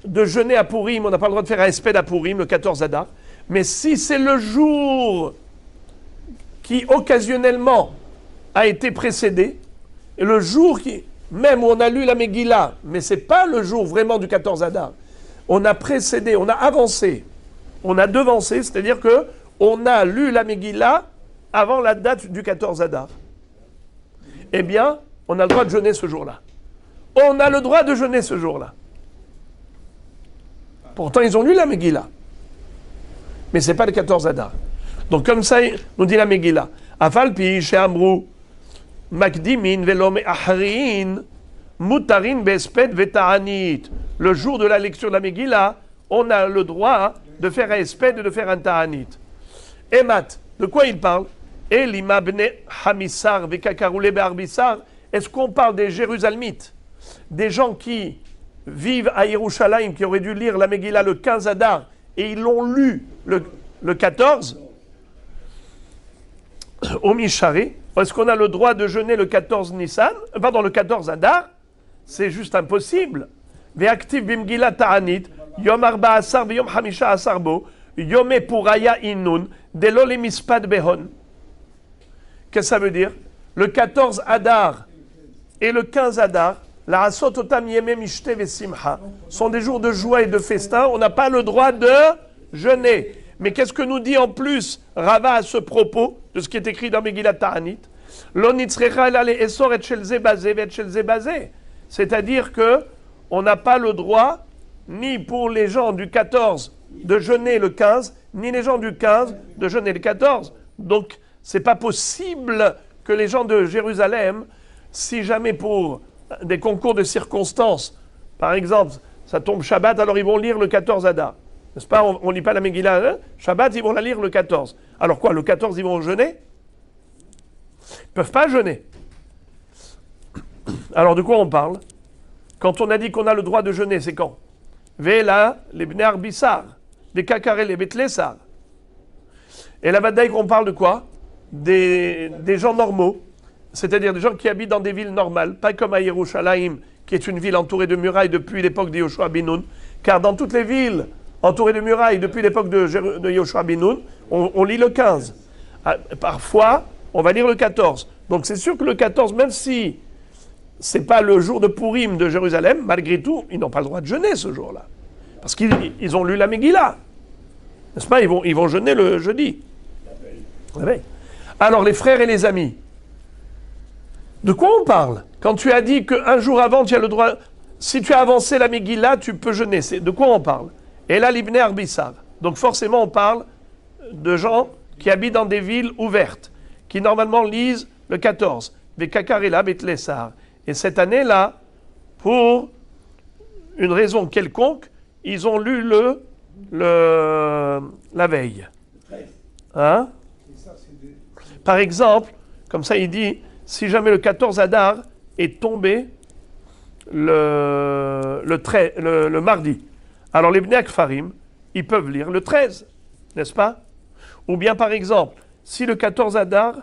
de jeûner à Purim, on n'a pas le droit de faire un espède à Purim, le 14 Adar, mais si c'est le jour qui occasionnellement a été précédé, et le jour qui, même où on a lu la Megillah, mais ce n'est pas le jour vraiment du 14 Adar, on a précédé, on a avancé, on a devancé, c'est-à-dire que on a lu la Megillah avant la date du 14 Adar. Eh bien, on a le droit de jeûner ce jour-là. On a le droit de jeûner ce jour-là. Pourtant, ils ont lu la Megillah. Mais ce n'est pas le 14 Adar. Donc, comme ça, nous dit la Megillah. Afal pi she'amru makdimin velo me'achrin mutarin be'esped ve'ta'anit. Le jour de la lecture de la Megillah, on a le droit de faire un esped et de faire un ta'anit. Emat, de quoi il parle? Elima bne hamissar ve'kakaroule be'arbissar. Est-ce qu'on parle des Jérusalemites, des gens qui vivent à Yerushalayim, qui auraient dû lire la Megillah le 15 Adar, et ils l'ont lu le 14 au Mishari? Est-ce qu'on a le droit de jeûner le 14 Nissan, le 14 Adar? C'est juste impossible. Ve'aktiv bimgila ta'anit, yom arba asar v'yom hamisha asar bo, yom epuraya innun, delo le mispad behon. Qu'est-ce que ça veut dire? Le 14 Adar, et le 15 Adar, la Asot Otam Yemem Ishte Vesimcha, sont des jours de joie et de festin. On n'a pas le droit de jeûner. Mais qu'est-ce que nous dit en plus Rava à ce propos de ce qui est écrit dans Megillat Ta'anit? C'est-à-dire que on n'a pas le droit, ni pour les gens du 14 de jeûner le 15, ni les gens du 15 de jeûner le 14. Donc, c'est pas possible que les gens de Jérusalem, si jamais pour des concours de circonstances, par exemple, ça tombe Shabbat, alors ils vont lire le 14 Adar. N'est-ce pas? On ne lit pas la Megillah, hein? Shabbat, ils vont la lire le 14. Alors quoi, le 14, ils vont jeûner? Ils ne peuvent pas jeûner. Alors de quoi on parle? Quand on a dit qu'on a le droit de jeûner, c'est quand? Vela, les Bnei Arbissar, les Kakare, les Betlessar. Et la bataille qu'on parle de quoi? Des gens normaux, c'est-à-dire des gens qui habitent dans des villes normales, pas comme à Yerushalayim, qui est une ville entourée de murailles depuis l'époque de Yoshua ben Nun, car dans toutes les villes entourées de murailles depuis l'époque de Yoshua ben Nun, on lit le 15. Parfois, on va lire le 14. Donc c'est sûr que le 14, même si c'est pas le jour de Purim de Jérusalem, malgré tout, ils n'ont pas le droit de jeûner ce jour-là. Parce qu'ils ont lu la Megillah. N'est-ce pas? Ils vont jeûner le jeudi. Alors les frères et les amis, de quoi on parle? Quand tu as dit qu'un jour avant, tu as le droit, si tu as avancé la Megillah, tu peux jeûner. De quoi on parle? Et là, l'Ibn Arbissar. Donc forcément, on parle de gens qui habitent dans des villes ouvertes, qui normalement lisent le 14. Bekakarela Betlessar. Et cette année-là, pour une raison quelconque, ils ont lu la veille. Hein? Par exemple, comme ça il dit, si jamais le 14 Adar est tombé le mardi, alors les Bnei Akfarim, ils peuvent lire le 13, n'est-ce pas? Ou bien par exemple, si le 14 Adar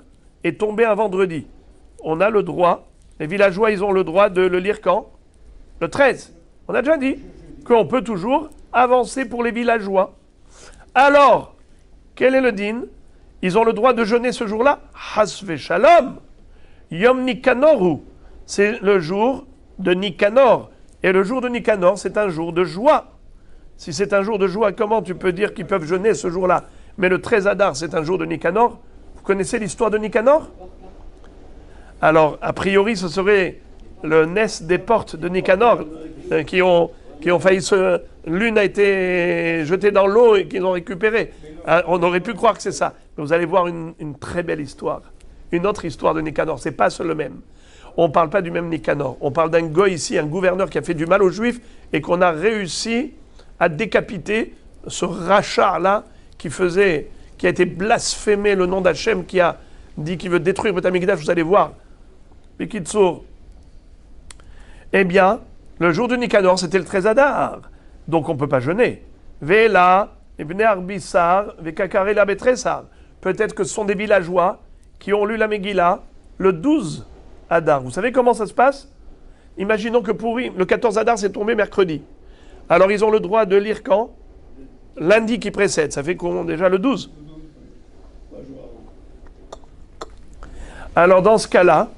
est tombé un vendredi, on a le droit, les villageois ils ont le droit de le lire quand? Le 13. On a déjà dit qu'on peut toujours avancer pour les villageois. Alors, quel est le din? Ils ont le droit de jeûner ce jour-là? Hasve Shalom, Yom Nikanoru, c'est le jour de Nicanor. Et le jour de Nicanor, c'est un jour de joie. Si c'est un jour de joie, comment tu peux dire qu'ils peuvent jeûner ce jour-là? Mais le 13 Adar, c'est un jour de Nicanor. Vous connaissez l'histoire de Nicanor? Alors, a priori, ce serait le Nes des portes de Nicanor qui ont failli se... L'une a été jetée dans l'eau et qu'ils ont récupéré. On aurait pu croire que c'est ça. Mais vous allez voir une très belle histoire. Une autre histoire de Nicanor. C'est pas le même. On ne parle pas du même Nicanor. On parle d'un goy ici, un gouverneur qui a fait du mal aux Juifs et qu'on a réussi à décapiter, ce rachat-là qui a été blasphémé le nom d'Hachem, qui a dit qu'il veut détruire Beth Amikdash. Vous allez voir. Bekitsour. Eh bien, le jour de Nicanor, c'était le 13 Adar. Donc on ne peut pas jeûner. Vela, Ibn Arbissar, Vekakarela Betressar. Peut-être que ce sont des villageois qui ont lu la Megillah le 12 Adar. Vous savez comment ça se passe? Imaginons que le 14 Adar, c'est tombé mercredi. Alors ils ont le droit de lire quand? Lundi qui précède. Ça fait qu'on déjà le 12. Alors dans ce cas-là,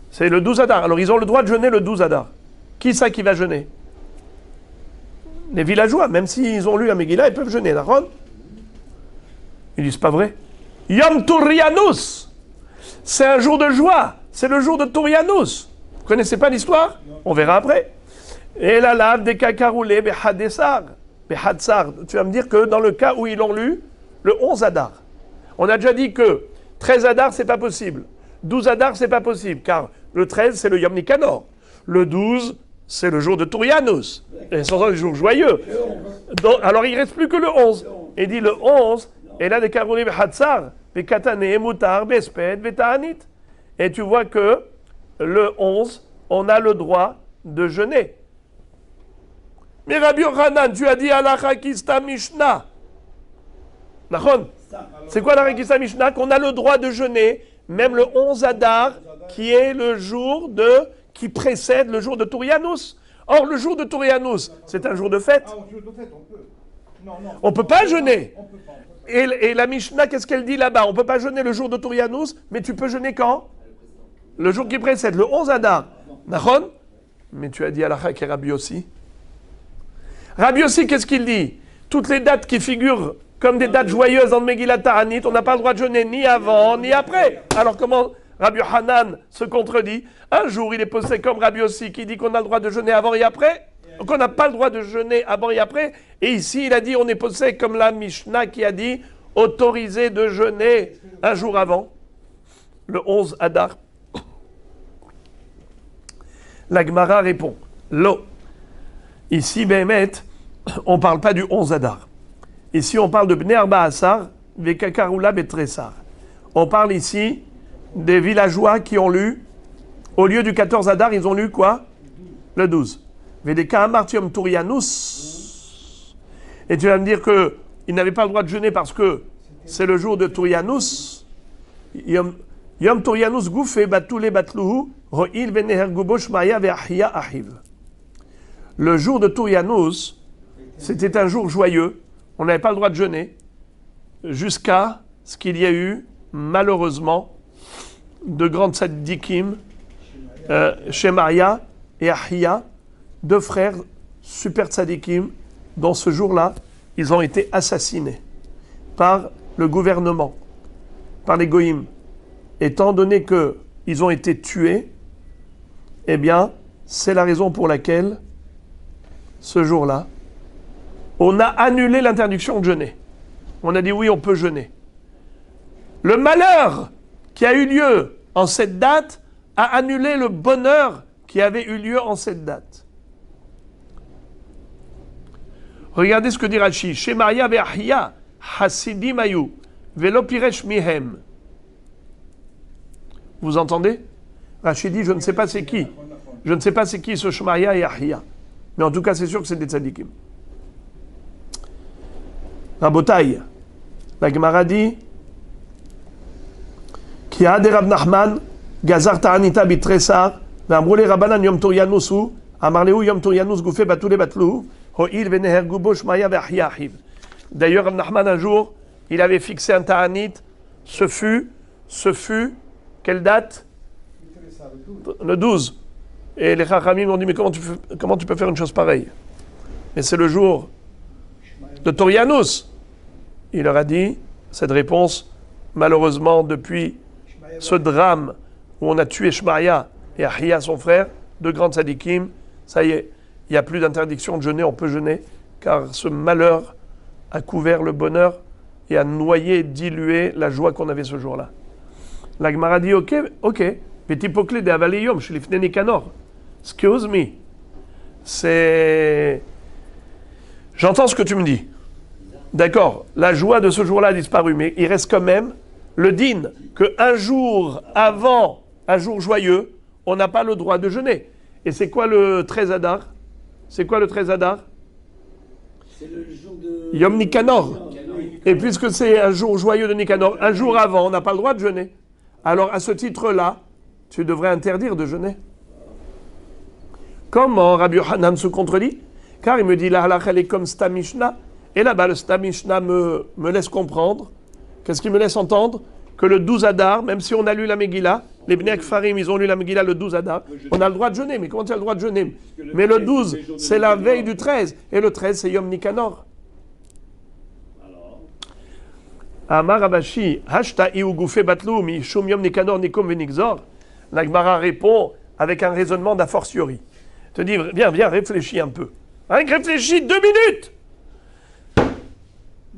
c'est le 12 Adar. Alors ils ont le droit de jeûner le 12 Adar. Qui ça qui va jeûner? Les villageois, même s'ils ont lu la Megillah, ils peuvent jeûner, d'accord? Ils disent pas vrai. Yom Turianus, c'est un jour de joie, c'est le jour de Turianus. Vous connaissez pas l'histoire? On verra après. Et la lave des kakaroulé behadessar. Tu vas me dire que dans le cas où ils l'ont lu, le 11 Adar. On a déjà dit que 13 Adar, c'est pas possible. 12 Adar, c'est pas possible, car le 13, c'est le Yom Nicanor. Le 12, c'est le jour de Turianus. Et ce sont des jours joyeux. Donc, alors, il ne reste plus que le 11. Il dit le 11, et là, des karouli behatsar, bekatane, mutar, besped, beta'anit. Et tu vois que le 11, on a le droit de jeûner. Mais Rabbi Yochanan, tu as dit Halacha Kista Mishnah. Nachon. C'est quoi la Kista Mishnah? Qu'on a le droit de jeûner, même le 11 Adar, qui est le jour qui précède le jour de Turianus. Or, le jour de Turianus, c'est un jour de fête. On ne peut pas jeûner. Et la Mishnah, qu'est-ce qu'elle dit là-bas? On ne peut pas jeûner le jour de Turianus, mais tu peux jeûner quand? Le jour qui précède, le 11 Adar. Nachon? Mais tu as dit halakha qui est Rabbi Yossi. Rabbi Yossi, qu'est-ce qu'il dit? Toutes les dates qui figurent comme des dates joyeuses dans le Megillat Ta'anit, on n'a pas le droit de jeûner ni avant, ni après. Alors comment Rabbi Hanan se contredit? Un jour, il est posé comme Rabbi Yossi qui dit qu'on a le droit de jeûner avant et après, qu'on n'a pas le droit de jeûner avant et après. Et ici, il a dit, on est posé comme la Mishnah qui a dit, autorisé de jeûner un jour avant, le 11 Adar. La Gemara répond, Lo. Ici, Béhémet, on ne parle pas du 11 Adar. Ici, on parle de Bnei Arba Asar, Vekakaroula Betressar. On parle ici des villageois qui ont lu, au lieu du 14 Adar, ils ont lu quoi? Le 12. Vedeka Amartium Turianus. Et tu vas me dire qu'ils n'avaient pas le droit de jeûner parce que c'est le jour de Turianus. Yom Turianus Goufe Batule Batluhu, Ro'il Veneher Gubosh Maya Ve'ahia Ahiv. Le jour de Turianus, c'était un jour joyeux. On n'avait pas le droit de jeûner jusqu'à ce qu'il y ait eu, malheureusement, de grandes tzadikim, Shemaria et Ahia, deux frères super tzadikim, dont ce jour-là, ils ont été assassinés par le gouvernement, par les goïms. Étant donné qu'ils ont été tués, eh bien, c'est la raison pour laquelle, ce jour-là, on a annulé l'interdiction de jeûner. On a dit oui, on peut jeûner. Le malheur qui a eu lieu en cette date a annulé le bonheur qui avait eu lieu en cette date. Regardez ce que dit Rashi. Shemaria ve'ahia hasidim ayu velo piresh mihem. Vous entendez? Rashi dit, je ne sais pas c'est qui. Je ne sais pas c'est qui ce Shemaria et Ahia. Mais en tout cas, c'est sûr que c'est des tzadikim. Rabotai, la Gemara dit Ki a de Rab Nachman, Gazar Ta'anita Bitressar, V'amrou Rabanan Yom Turianusu, Amarleu Yom Turianus Goufe Batule Batlu, Ho'il Veneher Gubo Shmaya Ve'ahia Ahiv. D'ailleurs, Rab Nachman, un jour, il avait fixé un Ta'anit, ce fut, quelle date? Le 12. Et les Chachamim ont dit, mais comment tu peux faire une chose pareille? Mais c'est le jour de Turianus. Il leur a dit, cette réponse, malheureusement, depuis ce drame où on a tué Shmaïa et Ahia, son frère, deux grands tzadikim, ça y est, il n'y a plus d'interdiction de jeûner, on peut jeûner, car ce malheur a couvert le bonheur et a noyé, dilué la joie qu'on avait ce jour-là. La Gemara dit, ok, Petipokle de Avaliyom, Shlifne Nikanor. Excuse me. J'entends ce que tu me dis. D'accord, la joie de ce jour-là a disparu, mais il reste quand même le din qu'un jour avant, un jour joyeux, on n'a pas le droit de jeûner. Et c'est quoi le 13 Adar? C'est quoi le 13 Adar? C'est le jour de... Yom Nikanor. Et puisque c'est un jour joyeux de Nikanor, un jour avant, on n'a pas le droit de jeûner. Alors à ce titre-là, tu devrais interdire de jeûner. Comment Rabbi Hanan se contredit? Car il me dit, la halakha elle est comme Stam Mishnah. Et là-bas, le Stam Mishnah me laisse comprendre. Qu'est-ce qu'il me laisse entendre? Que le 12 Adar, même si on a lu la Megillah, les Bnei Akfarim, ils ont lu la Megillah le 12 Adar, on a le droit de jeûner. Mais comment tu as le droit de jeûner? Mais le 12, c'est la veille du 13. Et le 13, c'est Yom Nikanor. Amar Abashi, Hashta iu goufe batlu mi shum Yom Nikanor nikom venigzor. La Gemara répond avec un raisonnement d'a fortiori. Te dit, viens, réfléchis un peu. Rien que réfléchis 2 minutes.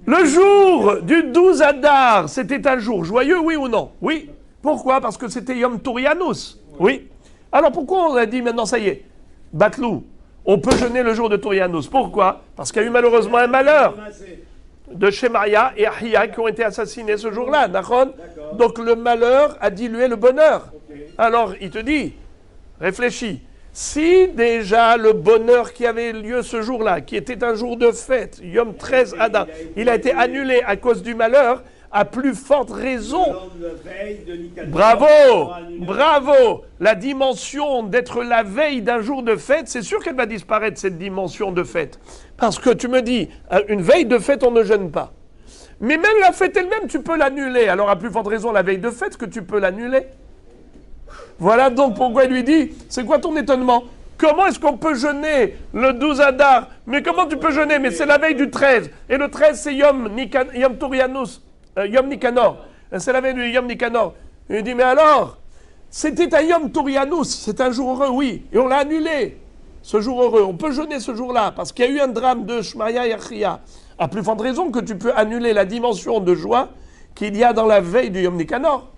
Le jour du 12 Adar, c'était un jour joyeux, oui ou non? Oui. Pourquoi? Parce que c'était Yom Turianus. Oui. Alors pourquoi on a dit maintenant, ça y est, Batlou, on peut jeûner le jour de Turianus? Pourquoi? Parce qu'il y a eu malheureusement un malheur de Shemaria et Ahia qui ont été assassinés ce jour-là. Donc le malheur a dilué le bonheur. Alors il te dit, réfléchis. Si déjà le bonheur qui avait lieu ce jour-là, qui était un jour de fête, Yom 13 Adar, il a été annulé à cause du malheur, à plus forte raison. Bravo. La dimension d'être la veille d'un jour de fête, c'est sûr qu'elle va disparaître, cette dimension de fête. Parce que tu me dis, une veille de fête, on ne jeûne pas. Mais même la fête elle-même, tu peux l'annuler. Alors à plus forte raison, la veille de fête, que tu peux l'annuler. Voilà donc pourquoi il lui dit, c'est quoi ton étonnement? Comment est-ce qu'on peut jeûner le 12 Adar? Mais comment tu peux jeûner? Mais c'est la veille du 13. Et le 13, c'est Yom Tourianus, Yom Nicanor. C'est la veille du Yom Nicanor. Il dit, mais alors, c'était un Yom Tourianus, c'est un jour heureux, oui. Et on l'a annulé, ce jour heureux. On peut jeûner ce jour-là, parce qu'il y a eu un drame de Shmaya et Achia. À plus forte raison que tu peux annuler la dimension de joie qu'il y a dans la veille du Yom Nicanor.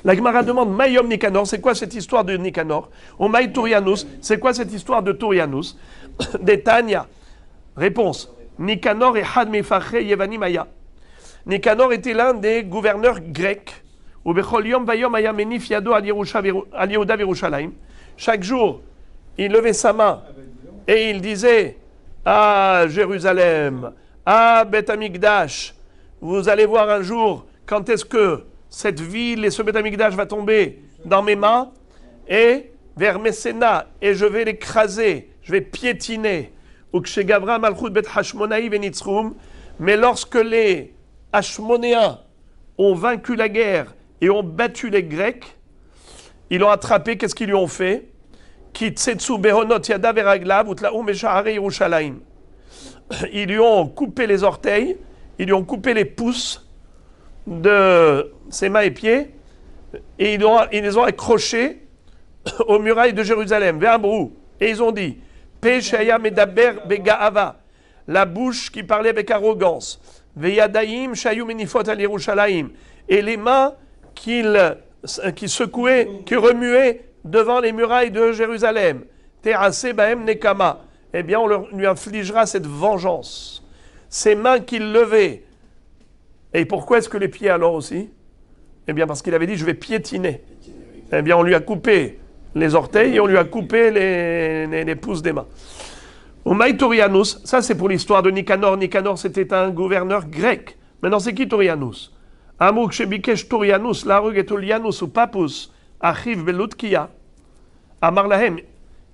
La Gemara demande, Maï Yom Nicanor, c'est quoi cette histoire de Nicanor? Ou Maï Tourianus, c'est quoi cette histoire de Tourianus? Détania. Réponse, Nicanor et Had Mefache Yevani Maya. Nicanor était l'un des gouverneurs grecs. Chaque jour, il levait sa main et il disait, ah Jérusalem, ah Beth Amikdash, vous allez voir un jour quand est-ce que cette ville et ce Beth Amikdash va tomber dans mes mains, et vers Messéna, et je vais l'écraser, je vais piétiner. Mais lorsque les Hashmonéens ont vaincu la guerre et ont battu les Grecs, ils l'ont attrapé, qu'est-ce qu'ils lui ont fait? Ils lui ont coupé les orteils, ils lui ont coupé les pouces de ses mains et pieds, et ils les ont accrochés aux murailles de Jérusalem, et ils ont dit, Peshaya medaber begaava, la bouche qui parlait avec arrogance, Veyadaim shayu menifot al Yerushalayim, et les mains qui secouaient, qui remuaient devant les murailles de Jérusalem. Te'ase baem nekama, eh bien on lui infligera cette vengeance. Ces mains qu'il levait. Et pourquoi est-ce que les pieds alors aussi? Eh bien parce qu'il avait dit je vais piétiner. Eh bien on lui a coupé les orteils et on lui a coupé les pouces des mains. Umaï Torianus, ça c'est pour l'histoire de Nicanor. Nicanor c'était un gouverneur grec. Maintenant c'est qui Torianus? Amouk shebikesh Torianus, larug et Tolianus ou Papus, achiv belutkia. Amar lahem,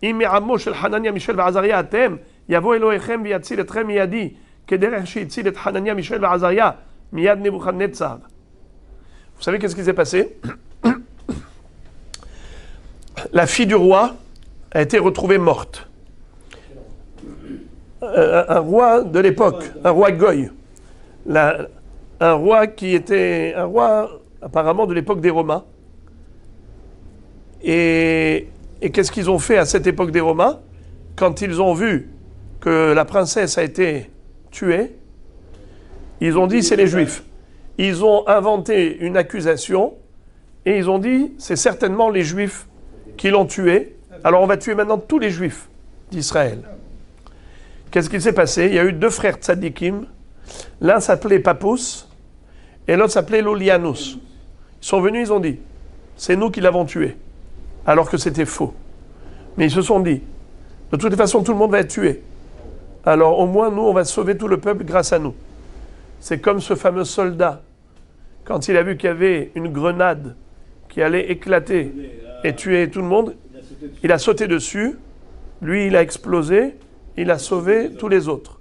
im amo shel Hanania Mishael ve'Azaria atem, yavo Elohechem v'yatzil etchem miyadi, kederech sheyitzil et Hanania Mishael ve'Azaria, miyad Nebuchadnezzar. Vous savez qu'est-ce qui s'est passé? La fille du roi a été retrouvée morte. Un roi de l'époque, un roi Goy, un roi qui était un roi apparemment de l'époque des Romains. Et qu'est-ce qu'ils ont fait à cette époque des Romains? Quand ils ont vu que la princesse a été tuée, ils ont dit c'est les Juifs. Ils ont inventé une accusation et ils ont dit c'est certainement les Juifs qui l'ont tuée. Alors on va tuer maintenant tous les Juifs d'Israël. Qu'est-ce qui s'est passé? Il y a eu deux frères tzadikim. L'un s'appelait Papus et l'autre s'appelait Lolianus. Ils sont venus, ils ont dit c'est nous qui l'avons tué. Alors que c'était faux. Mais ils se sont dit, de toute façon, tout le monde va être tué. Alors au moins, nous, on va sauver tout le peuple grâce à nous. C'est comme ce fameux soldat, quand il a vu qu'il y avait une grenade qui allait éclater et tuer tout le monde, il a sauté dessus, lui, il a explosé, il a sauvé tous les autres.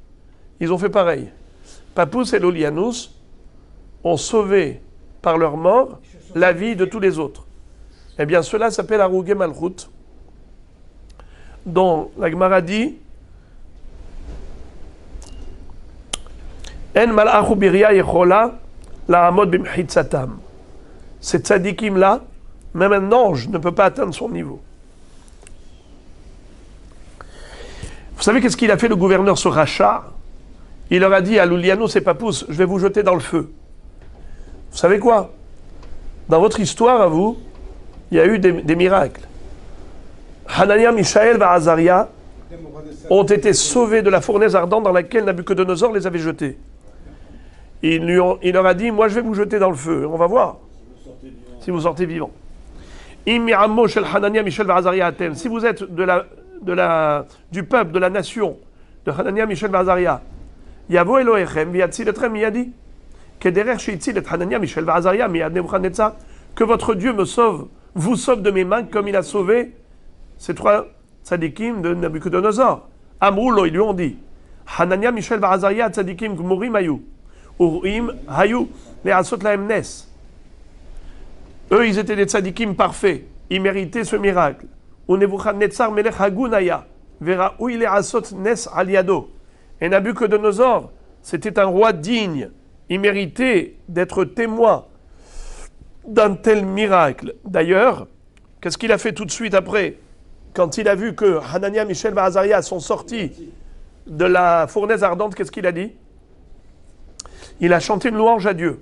Ils ont fait pareil. Papus et Lolianus ont sauvé, par leur mort, la vie de tous les autres. Eh bien, cela s'appelle Arugé Malchut, dont la Gemara dit En mal'achu biria yechola la'amod b'mchitzatam. Ces tzadikim-là, même un ange ne peut pas atteindre son niveau. Vous savez qu'est-ce qu'il a fait le gouverneur ce rachat? Il leur a dit à Lolianus et Papus, je vais vous jeter dans le feu. Vous savez quoi? Dans votre histoire, à vous, il y a eu des miracles. Hanania, Mishaël et Azaria ont été sauvés de la fournaise ardente dans laquelle Nabuchodonosor les avait jetés. Il leur a dit, moi je vais vous jeter dans le feu. On va voir si vous sortez vivant. Si vous êtes du peuple, de la nation, de Hanania, Mishaël et Azaria, Yavo Elohechem v'yatzil etrem miyadi. Kederech sheyitzil et Hanania, Mishaël et Azaria miyad Nebuchadnezzar. Que votre Dieu me sauve, vous sauve de mes mains comme il a sauvé ces trois tzadikim de Nabuchodonosor. Amroulo, ils lui ont dit Hanania, Mishaël et Azaria, tzadikim gmurim hayu, urim hayu, le'asot lahem nes. Eux, ils étaient des tzadikim parfaits. Ils méritaient ce miracle. Et Nabuchodonosor, c'était un roi digne. Il méritait d'être témoin d'un tel miracle. D'ailleurs, qu'est-ce qu'il a fait tout de suite après? Quand il a vu que Hanania, Michel et Azaria sont sortis de la fournaise ardente, qu'est-ce qu'il a dit? Il a chanté une louange à Dieu.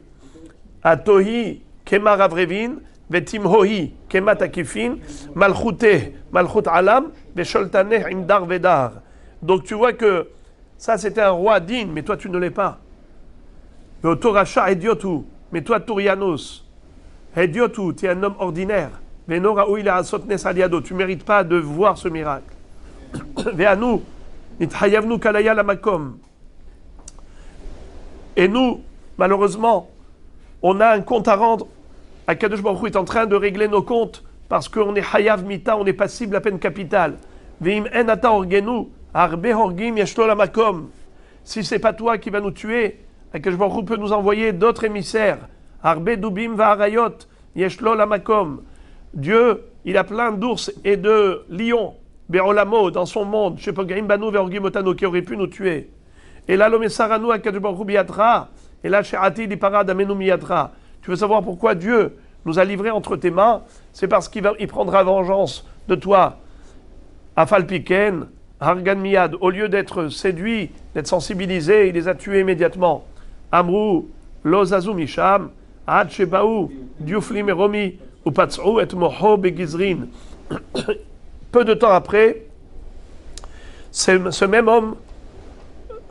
Atohi kema ravrevin, vetimhohi kema takifin, malchute, malchut alam, vesholtaneh imdar vedar. Donc tu vois que ça c'était un roi digne, mais toi tu ne l'es pas. Toracha idiotu, mais toi Tourianos, idiotu, tu es un homme ordinaire. Venora ou il a sotnes aliado, tu ne mérites pas de voir ce miracle. Veanu, nithayavnu kalaya lamakom. Et nous, malheureusement, on a un compte à rendre. Akadosh Baruch Hu est en train de régler nos comptes parce qu'on est hayav mita, on est passible à peine capitale. Veim en ata orgenu, arbe horgim yeshlo lamakom. Si c'est pas toi qui va nous tuer, Akadosh Baruch Hu peut nous envoyer d'autres émissaires. Arbe dubim va arayot yeshlo lamakom. Dieu, il a plein d'ours et de lions, be'olamo, dans son monde, shepogrim banu ve'orgim otano, qui auraient pu nous tuer. Et là, l'omesaranu Akadosh Baruch Hu biyatra. Et là, she'ati di parad amenu miyatra. Tu veux savoir pourquoi Dieu nous a livrés entre tes mains? C'est parce qu'il prendra vengeance de toi. Afalpiken, hargan miyad. Au lieu d'être séduit, d'être sensibilisé, il les a tués immédiatement. Amrou, lozazu misham, ad shebaou, diuflim eromi, upatzou et moho begizrin. Peu de temps après, ce même homme,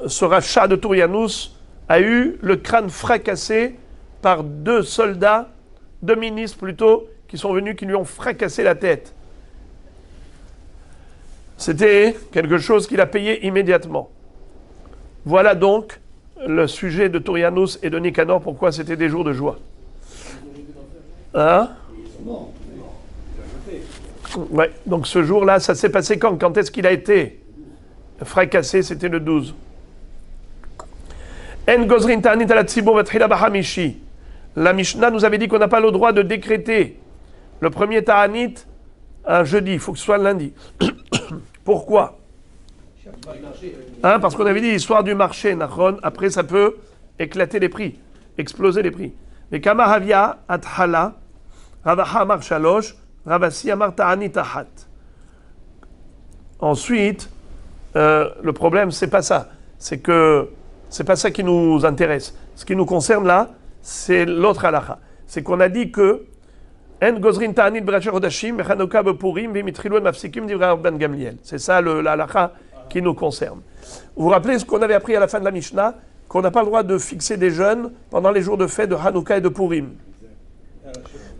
ce rachat de Tourianous, a eu le crâne fracassé par deux soldats, deux ministres plutôt, qui sont venus, qui lui ont fracassé la tête. C'était quelque chose qu'il a payé immédiatement. Voilà donc le sujet de Tourianous et de Nicanor, pourquoi c'était des jours de joie. Hein? Ouais, donc ce jour-là, ça s'est passé quand? Quand est-ce qu'il a été fracassé? C'était le 12. La Mishnah nous avait dit qu'on n'a pas le droit de décréter le premier Ta'anit un jeudi, il faut que ce soit lundi. Pourquoi? Parce qu'on avait dit l'histoire du marché, Nachon, après ça peut éclater les prix, exploser les prix. Mais Kama Havia Athala, Ravaha Amar Shalosh, Ravasi Amar Ta'anit Ahat. Ensuite, le problème, c'est pas ça. C'est que c'est pas ça qui nous intéresse. Ce qui nous concerne là, c'est l'autre halakha. C'est qu'on a dit que En gozrin ta'anit b'racher hodashim, mechanoka b'purim, v'mitrilou mafsikim d'ivra Rabban Gamliel. C'est ça la halakha qui nous concerne. Vous vous rappelez ce qu'on avait appris à la fin de la Mishnah, qu'on n'a pas le droit de fixer des jeûnes pendant les jours de fête de Hanouka et de Purim.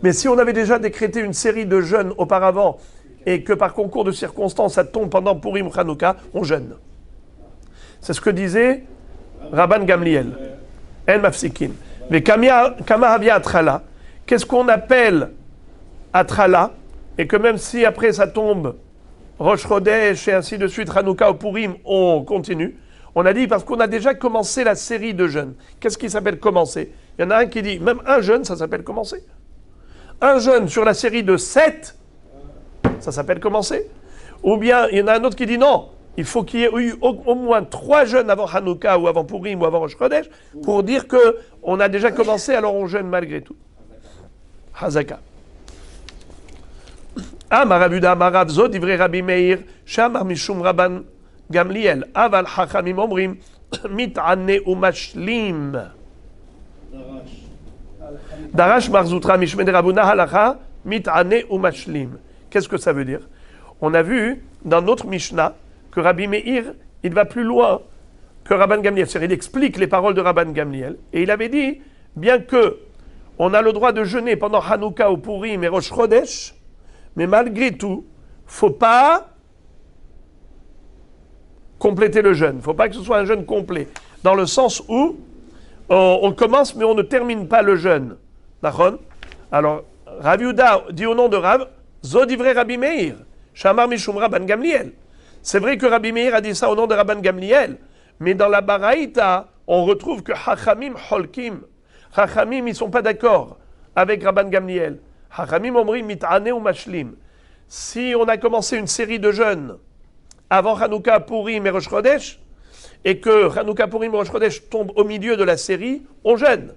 Mais si on avait déjà décrété une série de jeûnes auparavant et que par concours de circonstances ça tombe pendant Purim ou Hanouka, on jeûne. C'est ce que disait Rabban Gamliel. En mafsikin. Mais kama havia atrala, qu'est-ce qu'on appelle atrala? Et que même si après ça tombe Rosh Chodesh et ainsi de suite, Hanouka ou Purim, on continue. On a dit parce qu'on a déjà commencé la série de jeûnes. Qu'est-ce qui s'appelle commencer? Il y en a un qui dit, même un jeûne, ça s'appelle commencer. Un jeûne sur la série de 7, ça s'appelle commencer. Ou bien, il y en a un autre qui dit non, il faut qu'il y ait eu au moins 3 jeûnes avant Hanouka ou avant Purim ou avant Rosh Chodesh pour dire qu'on a déjà commencé, alors on jeûne malgré tout. Hazaka. Marabuda Amarav Zod, Divrei Rabbi Meir, Shamar Mishum Rabban Gamliel, Aval Chachamim Omrim, Mit'ane Umashlim. Darash Marzoutra Mishmede Rabuna Halacha, Mit'ane Umashlim. Qu'est-ce que ça veut dire? On a vu dans notre Mishnah que Rabbi Meir, il va plus loin que Rabban Gamliel. C'est-à-dire, il explique les paroles de Rabban Gamliel. Et il avait dit, bien que on a le droit de jeûner pendant Hanouka ou Purim et Rosh Chodesh, mais malgré tout, faut pas compléter le jeûne. Faut pas que ce soit un jeûne complet. Dans le sens où on commence, mais on ne termine pas le jeûne. D'accord? Alors, Rav Yehuda dit au nom de Rav, Zodivre Rabbi Meir, Shamar Mishum Rabban Gamliel. C'est vrai que Rabbi Meir a dit ça au nom de Rabban Gamliel, mais dans la Baraïta, on retrouve que Hachamim Holkim. Hachamim, ils ne sont pas d'accord avec Rabban Gamliel. Hachamim omri mit'ane ou mashlim. Si on a commencé une série de jeûnes avant Hanouka, Purim et Rosh Chodesh, et que Hanouka, Purim et Rosh Chodesh tombent au milieu de la série, on jeûne.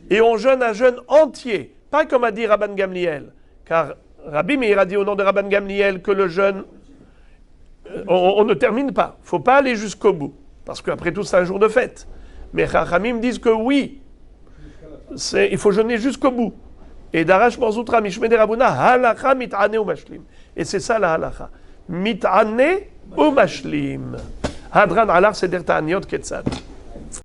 Et on jeûne un jeûne entier. Pas comme a dit Rabban Gamliel. Car Rabbi Meir a dit au nom de Rabban Gamliel que le jeûne, on ne termine pas. Il ne faut pas aller jusqu'au bout. Parce qu'après tout, c'est un jour de fête. Mais Chachamim disent que oui, il faut jeûner jusqu'au bout. Et Darash Morzoutra Mishmei de Rabuna, halacha mit'ane ou mashlim. Et c'est ça la halacha. Mit'ane ou mashlim. Hadran alar seder ta'aniot ketzad.